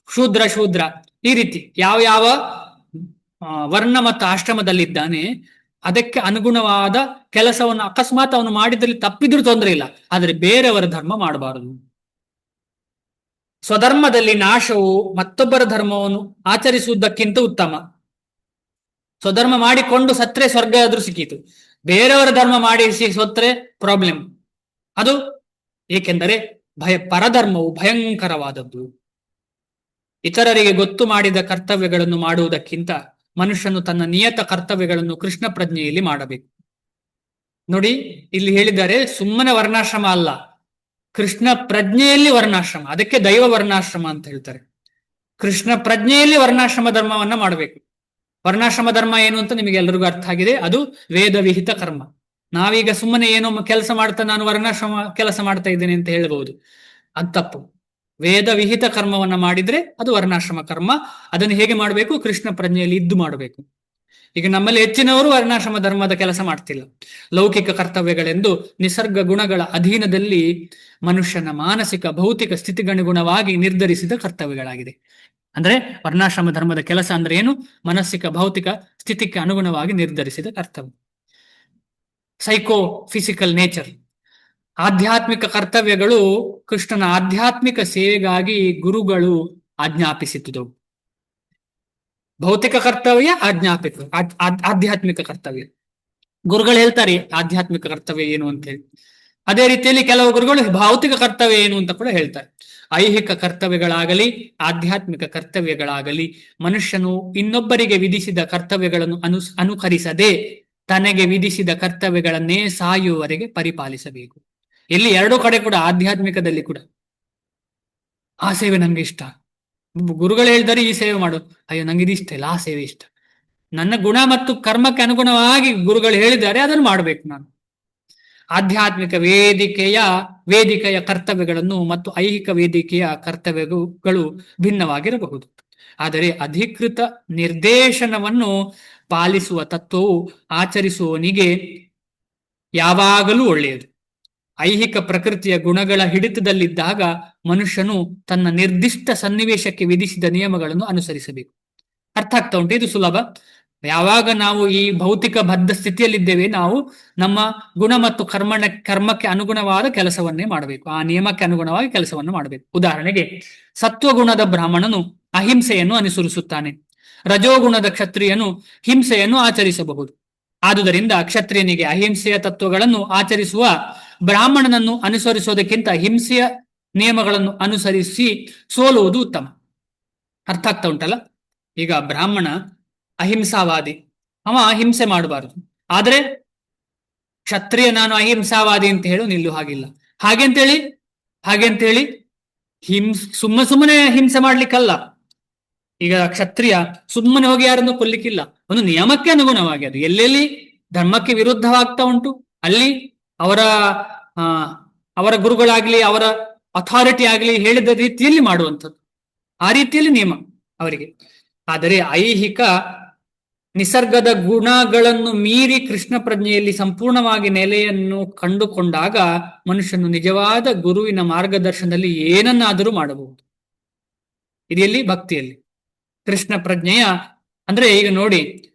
[SPEAKER 1] ಶೂದ್ರ ಈ ರೀತಿ ಯಾವ ವರ್ಣ ಮತ್ತು ಆಶ್ರಮದಲ್ಲಿದ್ದಾನೆ ಅದಕ್ಕೆ ಅನುಗುಣವಾದ ಕೆಲಸವನ್ನು ಅಕಸ್ಮಾತ್ ಅವನು ಮಾಡಿದಲ್ಲಿ ತಪ್ಪಿದ್ರೂ ತೊಂದರೆ ಇಲ್ಲ, ಆದರೆ ಬೇರೆಯವರ ಧರ್ಮ ಮಾಡಬಾರದು. ಸ್ವಧರ್ಮದಲ್ಲಿ ನಾಶವು ಮತ್ತೊಬ್ಬರ ಧರ್ಮವನ್ನು ಆಚರಿಸುವುದಕ್ಕಿಂತ ಉತ್ತಮ. ಸ್ವಧರ್ಮ ಮಾಡಿಕೊಂಡು ಸತ್ರೆ ಸ್ವರ್ಗ ಆದ್ರೂ ಸಿಕ್ಕಿತು, ಬೇರೆಯವರ ಧರ್ಮ ಮಾಡಿಸಿ ಸತ್ರೆ ಪ್ರಾಬ್ಲಮ್. ಅದು ಏಕೆಂದರೆ ಪರಧರ್ಮವು ಭಯಂಕರವಾದದ್ದು. ಇತರರಿಗೆ ಗೊತ್ತು ಮಾಡಿದ ಕರ್ತವ್ಯಗಳನ್ನು ಮಾಡುವುದಕ್ಕಿಂತ ಮನುಷ್ಯನು ತನ್ನ ನಿಯತ ಕರ್ತವ್ಯಗಳನ್ನು ಕೃಷ್ಣ ಪ್ರಜ್ಞೆಯಲ್ಲಿ ಮಾಡಬೇಕು. ನೋಡಿ, ಇಲ್ಲಿ ಹೇಳಿದ್ದಾರೆ ಸುಮ್ಮನೆ ವರ್ಣಾಶ್ರಮ ಅಲ್ಲ, ಕೃಷ್ಣ ಪ್ರಜ್ಞೆಯಲ್ಲಿ ವರ್ಣಾಶ್ರಮ. ಅದಕ್ಕೆ ದೈವ ವರ್ಣಾಶ್ರಮ ಅಂತ ಹೇಳ್ತಾರೆ. ಕೃಷ್ಣ ಪ್ರಜ್ಞೆಯಲ್ಲಿ ವರ್ಣಾಶ್ರಮ ಧರ್ಮವನ್ನ ಮಾಡಬೇಕು. ವರ್ಣಾಶ್ರಮ ಧರ್ಮ ಏನು ಅಂತ ನಿಮಗೆ ಎಲ್ಲರಿಗೂ ಅರ್ಥ ಆಗಿದೆ. ಅದು ವೇದ ವಿಹಿತ ಕರ್ಮ. ನಾವೀಗ ಸುಮ್ಮನೆ ಏನೋ ಕೆಲಸ ಮಾಡ್ತಾ ನಾನು ವರ್ಣಾಶ್ರಮ ಕೆಲಸ ಮಾಡ್ತಾ ಇದ್ದೇನೆ ಅಂತ ಹೇಳಬಹುದು, ಅದು ತಪ್ಪು. ವೇದ ವಿಹಿತ ಕರ್ಮವನ್ನ ಮಾಡಿದ್ರೆ ಅದು ವರ್ಣಾಶ್ರಮ ಕರ್ಮ. ಅದನ್ನು ಹೇಗೆ ಮಾಡಬೇಕು? ಕೃಷ್ಣ ಪ್ರಜ್ಞೆಯಲ್ಲಿ ಇದ್ದು ಮಾಡಬೇಕು. ಈಗ ನಮ್ಮಲ್ಲಿ ಹೆಚ್ಚಿನವರು ವರ್ಣಾಶ್ರಮ ಧರ್ಮದ ಕೆಲಸ ಮಾಡ್ತಿಲ್ಲ. ಲೌಕಿಕ ಕರ್ತವ್ಯಗಳೆಂದು ನಿಸರ್ಗ ಗುಣಗಳ ಅಧೀನದಲ್ಲಿ ಮನುಷ್ಯನ ಮಾನಸಿಕ ಭೌತಿಕ ಸ್ಥಿತಿಗನುಗುಣವಾಗಿ ನಿರ್ಧರಿಸಿದ ಕರ್ತವ್ಯಗಳಾಗಿದೆ. ಅಂದ್ರೆ ವರ್ಣಾಶ್ರಮ ಧರ್ಮದ ಕೆಲಸ ಅಂದ್ರೆ ಏನು? ಮನಸ್ಸಿಕ ಭೌತಿಕ ಸ್ಥಿತಿಗೆ ಅನುಗುಣವಾಗಿ ನಿರ್ಧರಿಸಿದ ಕರ್ತವ್ಯ, ಸೈಕೋ ಫಿಸಿಕಲ್ ನೇಚರ್. ಆಧ್ಯಾತ್ಮಿಕ ಕರ್ತವ್ಯಗಳು ಕೃಷ್ಣನ ಆಧ್ಯಾತ್ಮಿಕ ಸೇವೆಗಾಗಿ ಗುರುಗಳು ಆಜ್ಞಾಪಿಸಿದ್ದುವು. ಭೌತಿಕ ಕರ್ತವ್ಯ, ಆಧ್ಯಾತ್ಮಿಕ ಕರ್ತವ್ಯ. ಗುರುಗಳು ಹೇಳ್ತಾರೆ ಆಧ್ಯಾತ್ಮಿಕ ಕರ್ತವ್ಯ ಏನು ಅಂತ ಹೇಳಿ. ಅದೇ ರೀತಿಯಲ್ಲಿ ಕೆಲವು ಗುರುಗಳು ಭೌತಿಕ ಕರ್ತವ್ಯ ಏನು ಅಂತ ಕೂಡ ಹೇಳ್ತಾರೆ. ಐಹಿಕ ಕರ್ತವ್ಯಗಳಾಗಲಿ ಆಧ್ಯಾತ್ಮಿಕ ಕರ್ತವ್ಯಗಳಾಗಲಿ ಮನುಷ್ಯನು ಇನ್ನೊಬ್ಬರಿಗೆ ವಿಧಿಸಿದ ಕರ್ತವ್ಯಗಳನ್ನು ಅನುಕರಿಸದೆ ತನಗೆ ವಿಧಿಸಿದ ಕರ್ತವ್ಯಗಳನ್ನೇ ಸಾಯುವವರೆಗೆ ಪರಿಪಾಲಿಸಬೇಕು. ಇಲ್ಲಿ ಎರಡೂ ಕಡೆ ಕೂಡ, ಆಧ್ಯಾತ್ಮಿಕದಲ್ಲಿ ಕೂಡ ಆ ಸೇವೆ ನಂಗೆ ಇಷ್ಟ, ಗುರುಗಳು ಹೇಳಿದರೆ ಈ ಸೇವೆ ಮಾಡು, ಅಯ್ಯೋ ನಂಗೆ ಇದು ಇಷ್ಟ ಇಲ್ಲ, ಆ ಸೇವೆ ಇಷ್ಟ. ನನ್ನ ಗುಣ ಮತ್ತು ಕರ್ಮಕ್ಕೆ ಅನುಗುಣವಾಗಿ ಗುರುಗಳು ಹೇಳಿದ್ದಾರೆ, ಅದನ್ನು ಮಾಡಬೇಕು ನಾನು. ಆಧ್ಯಾತ್ಮಿಕ ವೇದಿಕೆಯ ಕರ್ತವ್ಯಗಳನ್ನು ಮತ್ತು ಐಹಿಕ ವೇದಿಕೆಯ ಕರ್ತವ್ಯಗಳು ಭಿನ್ನವಾಗಿರಬಹುದು. ಆದರೆ ಅಧಿಕೃತ ನಿರ್ದೇಶನವನ್ನು ಪಾಲಿಸುವ ತತ್ವವು ಆಚರಿಸುವವನಿಗೆ ಯಾವಾಗಲೂ ಒಳ್ಳೆಯದು. ಐಹಿಕ ಪ್ರಕೃತಿಯ ಗುಣಗಳ ಹಿಡಿತದಲ್ಲಿದ್ದಾಗ ಮನುಷ್ಯನು ತನ್ನ ನಿರ್ದಿಷ್ಟ ಸನ್ನಿವೇಶಕ್ಕೆ ವಿಧಿಸಿದ ನಿಯಮಗಳನ್ನು ಅನುಸರಿಸಬೇಕು. ಅರ್ಥ ಆಗ್ತಾ ಉಂಟು? ಇದು ಸುಲಭ. ಯಾವಾಗ ನಾವು ಈ ಭೌತಿಕ ಬದ್ಧ ಸ್ಥಿತಿಯಲ್ಲಿದ್ದೇವೆ, ನಾವು ನಮ್ಮ ಗುಣ ಮತ್ತು ಕರ್ಮಕ್ಕೆ ಅನುಗುಣವಾದ ಕೆಲಸವನ್ನೇ ಮಾಡಬೇಕು, ಆ ನಿಯಮಕ್ಕೆ ಅನುಗುಣವಾಗಿ ಕೆಲಸವನ್ನು ಮಾಡಬೇಕು. ಉದಾಹರಣೆಗೆ, ಸತ್ವಗುಣದ ಬ್ರಾಹ್ಮಣನು ಅಹಿಂಸೆಯನ್ನು ಅನುಸರಿಸುತ್ತಾನೆ, ರಜೋಗುಣದ ಕ್ಷತ್ರಿಯನು ಹಿಂಸೆಯನ್ನು ಆಚರಿಸಬಹುದು. ಆದುದರಿಂದ ಕ್ಷತ್ರಿಯನಿಗೆ ಅಹಿಂಸೆಯ ತತ್ವಗಳನ್ನು ಆಚರಿಸುವ ಬ್ರಾಹ್ಮಣನನ್ನು ಅನುಸರಿಸೋದಕ್ಕಿಂತ ಹಿಂಸೆಯ ನಿಯಮಗಳನ್ನು ಅನುಸರಿಸಿ ಸೋಲುವುದು ಉತ್ತಮ. ಅರ್ಥ ಆಗ್ತಾ ಉಂಟಲ್ಲ? ಈಗ ಬ್ರಾಹ್ಮಣ ಅಹಿಂಸಾವಾದಿ, ಅವ ಹಿಂಸೆ ಮಾಡಬಾರದು. ಆದ್ರೆ ಕ್ಷತ್ರಿಯ ನಾನು ಅಹಿಂಸಾವಾದಿ ಅಂತ ಹೇಳು ನಿಲ್ಲು ಹಾಗಿಲ್ಲ. ಹಾಗೆಂತೇಳಿ ಸುಮ್ಮನೆ ಹಿಂಸೆ ಮಾಡ್ಲಿಕ್ಕಲ್ಲ. ಈಗ ಕ್ಷತ್ರಿಯ ಸುಮ್ಮನೆ ಹೋಗಿ ಯಾರನ್ನು ಕೊಲ್ಲಿಕ್ಕಿಲ್ಲ, ಒಂದು ನಿಯಮಕ್ಕೆ ಅನುಗುಣವಾಗಿ. ಅದು ಎಲ್ಲೆಲ್ಲಿ ಧರ್ಮಕ್ಕೆ ವಿರುದ್ಧವಾಗ್ತಾ ಉಂಟು ಅಲ್ಲಿ ಅವರ ಗುರುಗಳಾಗ್ಲಿ ಅಥಾರಿಟಿ ಆಗಲಿ ಹೇಳಿದ ರೀತಿಯಲ್ಲಿ ಮಾಡುವಂಥದ್ದು, ಆ ರೀತಿಯಲ್ಲಿ ನಿಯಮ ಅವರಿಗೆ. ಆದರೆ ಐಹಿಕ ನಿಸರ್ಗದ ಗುಣಗಳನ್ನು ಮೀರಿ ಕೃಷ್ಣ ಪ್ರಜ್ಞೆಯಲ್ಲಿ ಸಂಪೂರ್ಣವಾಗಿ ನೆಲೆಯನ್ನು ಕಂಡುಕೊಂಡಾಗ ಮನುಷ್ಯನು ನಿಜವಾದ ಗುರುವಿನ ಮಾರ್ಗದರ್ಶನದಲ್ಲಿ ಏನನ್ನಾದರೂ ಮಾಡಬಹುದು. ಇದೆಯಲ್ಲಿ ಭಕ್ತಿಯಲ್ಲಿ. ಕೃಷ್ಣ ಪ್ರಜ್ಞೆಯ ಅಂದ್ರೆ ಈಗ ನೋಡಿ,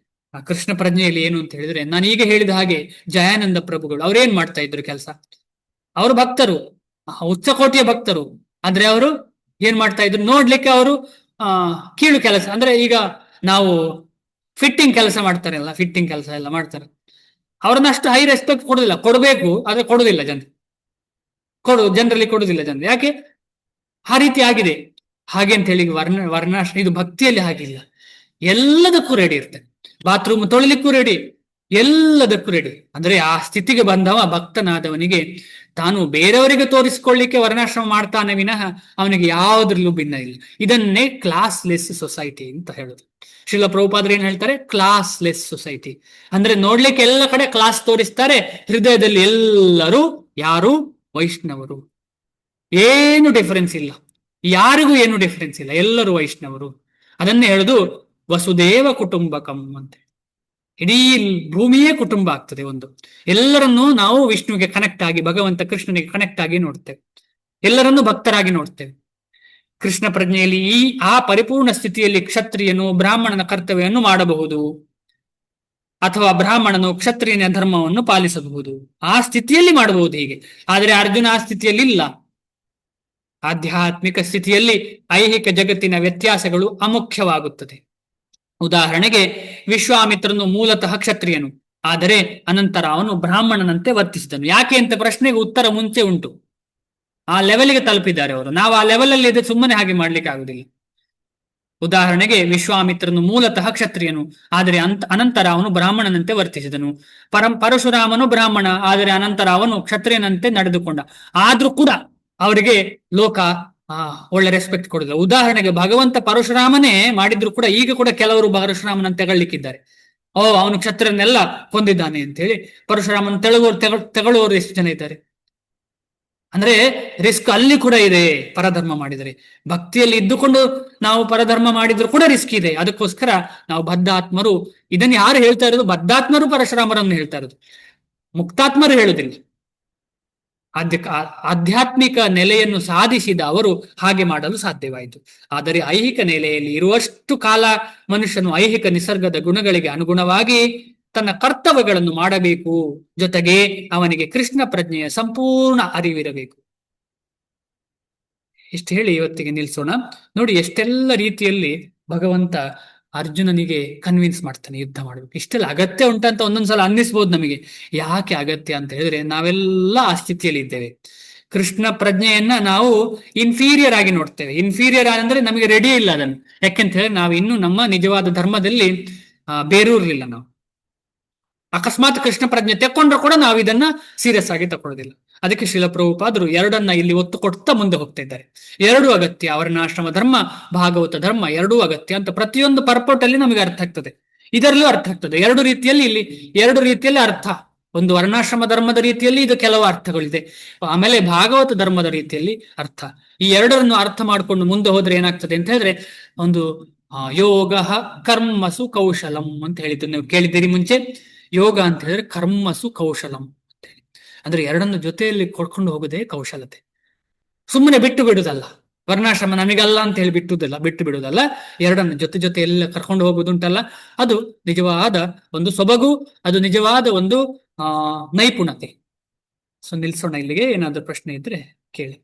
[SPEAKER 1] ಕೃಷ್ಣ ಪ್ರಜ್ಞೆಯಲ್ಲಿ ಏನು ಅಂತ ಹೇಳಿದ್ರೆ, ನಾನು ಈಗ ಹೇಳಿದ ಹಾಗೆ ಜಯಾನಂದ ಪ್ರಭುಗಳು ಅವ್ರೇನ್ ಮಾಡ್ತಾ ಇದ್ರು ಕೆಲಸ? ಅವರು ಭಕ್ತರು, ಉಚ್ಚಕೋಟಿಯ ಭಕ್ತರು. ಆದ್ರೆ ಅವರು ಏನ್ ಮಾಡ್ತಾ ಇದ್ರು? ನೋಡ್ಲಿಕ್ಕೆ ಅವರು ಕೀಳು ಕೆಲಸ, ಅಂದ್ರೆ ಈಗ ನಾವು ಫಿಟ್ಟಿಂಗ್ ಕೆಲಸ ಮಾಡ್ತಾರಲ್ಲ, ಫಿಟ್ಟಿಂಗ್ ಕೆಲಸ ಎಲ್ಲ ಮಾಡ್ತಾರೆ, ಅವ್ರನ್ನ ಅಷ್ಟು ಹೈ ರೆಸ್ಪೆಕ್ಟ್ ಕೊಡುದಿಲ್ಲ. ಕೊಡಬೇಕು, ಆದ್ರೆ ಕೊಡುದಿಲ್ಲ ಜನರು, ಜನರಲ್ಲಿ ಕೊಡುದಿಲ್ಲ ಜನರು. ಯಾಕೆ ಆ ರೀತಿ ಆಗಿದೆ? ಹಾಗೆ ಅಂತ ಹೇಳಿ ವರ್ಣಾಶ್ರಮ ಇದು ಭಕ್ತಿಯಲ್ಲಿ ಹಾಗಿಲ್ಲ. ಎಲ್ಲದಕ್ಕೂ ರೆಡಿ ಇರ್ತದೆ, ಬಾತ್ರೂಮ್ ತೊಳಿಲಿಕ್ಕೂ ರೆಡಿ, ಎಲ್ಲದಕ್ಕೂ ರೆಡಿ. ಅಂದ್ರೆ ಆ ಸ್ಥಿತಿಗೆ ಬಂದವ ಭಕ್ತನಾದವನಿಗೆ ತಾನು ಬೇರೆಯವರಿಗೆ ತೋರಿಸಿಕೊಳ್ಳಿಕ್ಕೆ ವರ್ಣಾಶ್ರಮ ಮಾಡ್ತಾನೆ ವಿನಃ ಅವನಿಗೆ ಯಾವುದ್ರಲ್ಲೂ ಭಿನ್ನ ಇಲ್ಲ. ಇದನ್ನೇ ಕ್ಲಾಸ್ಲೆಸ್ ಸೊಸೈಟಿ ಅಂತ ಹೇಳುದು. ಶ್ರೀಲ ಪ್ರಭುಪಾದರು ಏನ್ ಹೇಳ್ತಾರೆ? Classless society. ಅಂದ್ರೆ ನೋಡ್ಲಿಕ್ಕೆ ಎಲ್ಲ ಕಡೆ ಕ್ಲಾಸ್ ತೋರಿಸ್ತಾರೆ, ಹೃದಯದಲ್ಲಿ ಎಲ್ಲರೂ ಯಾರು ವೈಷ್ಣವರು, ಏನು ಡಿಫರೆನ್ಸ್ ಇಲ್ಲ, ಯಾರಿಗೂ ಏನು ಡಿಫರೆನ್ಸ್ ಇಲ್ಲ, ಎಲ್ಲರೂ ವೈಷ್ಣವರು. ಅದನ್ನೇ ಹೇಳುದು ವಸುದೇವ ಕುಟುಂಬಕಂ ಅಂತ. ಇಡೀ ಭೂಮಿಯೇ ಕುಟುಂಬ ಆಗ್ತದೆ ಒಂದು. ಎಲ್ಲರನ್ನೂ ನಾವು ವಿಷ್ಣುವಿಗೆ ಕನೆಕ್ಟ್ ಆಗಿ, ಭಗವಂತ ಕೃಷ್ಣನಿಗೆ ಕನೆಕ್ಟ್ ಆಗಿ ನೋಡ್ತೇವೆ, ಎಲ್ಲರನ್ನೂ ಭಕ್ತರಾಗಿ ನೋಡ್ತೇವೆ. ಕೃಷ್ಣ ಪ್ರಜ್ಞೆಯಲ್ಲಿ ಆ ಪರಿಪೂರ್ಣ ಸ್ಥಿತಿಯಲ್ಲಿ ಕ್ಷತ್ರಿಯನು ಬ್ರಾಹ್ಮಣನ ಕರ್ತವ್ಯವನ್ನು ಮಾಡಬಹುದು, ಅಥವಾ ಬ್ರಾಹ್ಮಣನು ಕ್ಷತ್ರಿಯನ ಧರ್ಮವನ್ನು ಪಾಲಿಸಬಹುದು. ಆ ಸ್ಥಿತಿಯಲ್ಲಿ ಮಾಡಬಹುದು ಹೀಗೆ. ಆದರೆ ಅರ್ಜುನ ಆ ಸ್ಥಿತಿಯಲ್ಲಿ ಇಲ್ಲ. ಆಧ್ಯಾತ್ಮಿಕ ಸ್ಥಿತಿಯಲ್ಲಿ ಐಹಿಕ ಜಗತ್ತಿನ ವ್ಯತ್ಯಾಸಗಳು ಅಮುಖ್ಯವಾಗುತ್ತದೆ. ಉದಾಹರಣೆಗೆ, ವಿಶ್ವಾಮಿತ್ರನು ಮೂಲತಃ ಕ್ಷತ್ರಿಯನು, ಆದರೆ ಅನಂತರ ಅವನು ಬ್ರಾಹ್ಮಣನಂತೆ ವರ್ತಿಸಿದನು. ಯಾಕೆ ಅಂತ ಪ್ರಶ್ನೆಗೆ ಉತ್ತರ ಮುಂಚೆ ಉಂಟು. ಆ ಲೆವೆಲ್ಗೆ ತಲುಪಿದ್ದಾರೆ ಅವರು. ನಾವು ಆ ಲೆವೆಲ್ ಅಲ್ಲಿ ಇದೆ, ಸುಮ್ಮನೆ ಹಾಗೆ ಮಾಡ್ಲಿಕ್ಕೆ ಆಗುದಿಲ್ಲ. ಉದಾಹರಣೆಗೆ, ವಿಶ್ವಾಮಿತ್ರನು ಮೂಲತಃ ಕ್ಷತ್ರಿಯನು, ಆದರೆ ಅನಂತರ ಅವನು ಬ್ರಾಹ್ಮಣನಂತೆ ವರ್ತಿಸಿದನು. ಪರಶುರಾಮನು ಬ್ರಾಹ್ಮಣ, ಆದರೆ ಅನಂತರ ಅವನು ಕ್ಷತ್ರಿಯನಂತೆ ನಡೆದುಕೊಂಡ. ಆದ್ರೂ ಕೂಡ ಅವರಿಗೆ ಲೋಕ ಒಳ್ಳೆ ರೆಸ್ಪೆಕ್ಟ್ ಕೊಡುದಿಲ್ಲ. ಉದಾಹರಣೆಗೆ, ಭಗವಂತ ಪರಶುರಾಮನೇ ಮಾಡಿದ್ರು ಕೂಡ ಈಗ ಕೂಡ ಕೆಲವರು ಪರಶುರಾಮನಂತೆ ತೆಗಳ್ಲಿಕ್ಕಿದ್ದಾರೆ. ಅವನು ಕ್ಷತ್ರಿಯನ್ನೆಲ್ಲ ಕೊಂದಿದ್ದಾನೆ ಅಂತ ಹೇಳಿ ಪರಶುರಾಮನ ತೆಗಳುವವರು ಎಷ್ಟು ಜನ ಇದ್ದಾರೆ? ಅಂದ್ರೆ ರಿಸ್ಕ್ ಅಲ್ಲಿ ಕೂಡ ಇದೆ ಪರಧರ್ಮ ಮಾಡಿದರೆ. ಭಕ್ತಿಯಲ್ಲಿ ಇದ್ದುಕೊಂಡು ನಾವು ಪರಧರ್ಮ ಮಾಡಿದ್ರು ಕೂಡ ರಿಸ್ಕ್ ಇದೆ. ಅದಕ್ಕೋಸ್ಕರ ನಾವು ಬದ್ಧಾತ್ಮರು, ಇದನ್ನು ಯಾರು ಹೇಳ್ತಾ ಇರೋದು? ಬದ್ಧಾತ್ಮರು ಪರಶುರಾಮರನ್ನು ಹೇಳ್ತಾ ಇರೋದು, ಮುಕ್ತಾತ್ಮರು ಹೇಳುದಿಲ್ಲ. ಆಧ್ಯಾತ್ಮಿಕ ನೆಲೆಯನ್ನು ಸಾಧಿಸಿದ ಅವರು ಹಾಗೆ ಮಾಡಲು ಸಾಧ್ಯವಾಯಿತು. ಆದರೆ ಐಹಿಕ ನೆಲೆಯಲ್ಲಿ ಇರುವಷ್ಟು ಕಾಲ ಮನುಷ್ಯನು ಐಹಿಕ ನಿಸರ್ಗದ ಗುಣಗಳಿಗೆ ಅನುಗುಣವಾಗಿ ತನ್ನ ಕರ್ತವ್ಯಗಳನ್ನು ಮಾಡಬೇಕು. ಜೊತೆಗೆ ಅವನಿಗೆ ಕೃಷ್ಣ ಪ್ರಜ್ಞೆಯ ಸಂಪೂರ್ಣ ಅರಿವಿರಬೇಕು. ಇಷ್ಟು ಹೇಳಿ ಇವತ್ತಿಗೆ ನಿಲ್ಸೋಣ. ನೋಡಿ, ಎಷ್ಟೆಲ್ಲ ರೀತಿಯಲ್ಲಿ ಭಗವಂತ ಅರ್ಜುನನಿಗೆ ಕನ್ವಿನ್ಸ್ ಮಾಡ್ತಾನೆ ಯುದ್ಧ ಮಾಡಬೇಕು. ಇಷ್ಟೆಲ್ಲ ಅಗತ್ಯ ಉಂಟಂತ ಒಂದೊಂದ್ಸಲ ಅನ್ನಿಸ್ಬೋದು ನಮಗೆ. ಯಾಕೆ ಅಗತ್ಯ ಅಂತ ಹೇಳಿದ್ರೆ, ನಾವೆಲ್ಲ ಆ ಸ್ಥಿತಿಯಲ್ಲಿ ಇದ್ದೇವೆ. ಕೃಷ್ಣ ಪ್ರಜ್ಞೆಯನ್ನ ನಾವು ಇನ್ಫೀರಿಯರ್ ಆಗಿ ನೋಡ್ತೇವೆ. ಇನ್ಫೀರಿಯರ್ ಅಂದ್ರೆ ನಮಗೆ ರೆಡಿ ಇಲ್ಲ ಅದನ್ನು. ಯಾಕೆಂತ ಹೇಳಿದ್ರೆ ನಾವು ಇನ್ನೂ ನಮ್ಮ ನಿಜವಾದ ಧರ್ಮದಲ್ಲಿ ಬೇರೂರ್ಲಿಲ್ಲ. ನಾವು ಅಕಸ್ಮಾತ್ ಕೃಷ್ಣ ಪ್ರಜ್ಞೆ ತೆಕ್ಕೊಂಡ್ರು ಕೂಡ ನಾವು ಇದನ್ನ ಸೀರಿಯಸ್ ಆಗಿ ತಕೊಳ್ಳೋದಿಲ್ಲ. ಅದಕ್ಕೆ ಶ್ರೀಲ ಪ್ರಭುಪಾದರು ಎರಡನ್ನ ಇಲ್ಲಿ ಒತ್ತು ಕೊಡ್ತಾ ಮುಂದೆ ಹೋಗ್ತಾ ಇದ್ದಾರೆ. ಎರಡೂ ಅಗತ್ಯ, ವರ್ಣಾಶ್ರಮ ಧರ್ಮ, ಭಾಗವತ ಧರ್ಮ ಎರಡೂ ಅಗತ್ಯ ಅಂತ ಪ್ರತಿಯೊಂದು ಪರ್ಪೋರ್ಟ್ ಅಲ್ಲಿ ನಮಗೆ ಅರ್ಥ ಆಗ್ತದೆ. ಇದರಲ್ಲೂ ಅರ್ಥ ಆಗ್ತದೆ. ಎರಡು ರೀತಿಯಲ್ಲಿ ಅರ್ಥ. ಒಂದು ವರ್ಣಾಶ್ರಮ ಧರ್ಮದ ರೀತಿಯಲ್ಲಿ ಇದು ಕೆಲವು ಅರ್ಥಗಳಿದೆ, ಆಮೇಲೆ ಭಾಗವತ ಧರ್ಮದ ರೀತಿಯಲ್ಲಿ ಅರ್ಥ. ಈ ಎರಡರನ್ನು ಅರ್ಥ ಮಾಡ್ಕೊಂಡು ಮುಂದೆ ಹೋದ್ರೆ ಏನಾಗ್ತದೆ ಅಂತ ಹೇಳಿದ್ರೆ, ಒಂದು ಯೋಗ ಕರ್ಮಸು ಕೌಶಲಂ ಅಂತ ಹೇಳಿದ್ದು ನೀವು ಕೇಳಿದ್ದೀರಿ ಮುಂಚೆ. ಯೋಗ ಅಂತ ಹೇಳಿದ್ರೆ ಕರ್ಮಸು ಕೌಶಲಂ ಅಂತ ಹೇಳಿ, ಅಂದ್ರೆ ಎರಡನ್ನು ಜೊತೆಯಲ್ಲಿ ಕೊಡ್ಕೊಂಡು ಹೋಗುದೇ ಕೌಶಲತೆ. ಸುಮ್ಮನೆ ಬಿಟ್ಟು ಬಿಡುದಲ್ಲ, ವರ್ಣಾಶ್ರಮ ನಮಗಲ್ಲ ಅಂತ ಹೇಳಿ ಬಿಟ್ಟು ಬಿಡುದಲ್ಲ, ಎರಡನ್ನು ಜೊತೆ ಎಲ್ಲ ಕರ್ಕೊಂಡು ಹೋಗುದುಂಟಲ್ಲ, ಅದು ನಿಜವಾದ ಒಂದು ಸೊಬಗು, ಅದು ನಿಜವಾದ ಒಂದು ನೈಪುಣತೆ. ಸೊ ನಿಲ್ಸೋಣ ಇಲ್ಲಿಗೆ. ಏನಾದ್ರೂ ಪ್ರಶ್ನೆ ಇದ್ರೆ ಕೇಳಿ.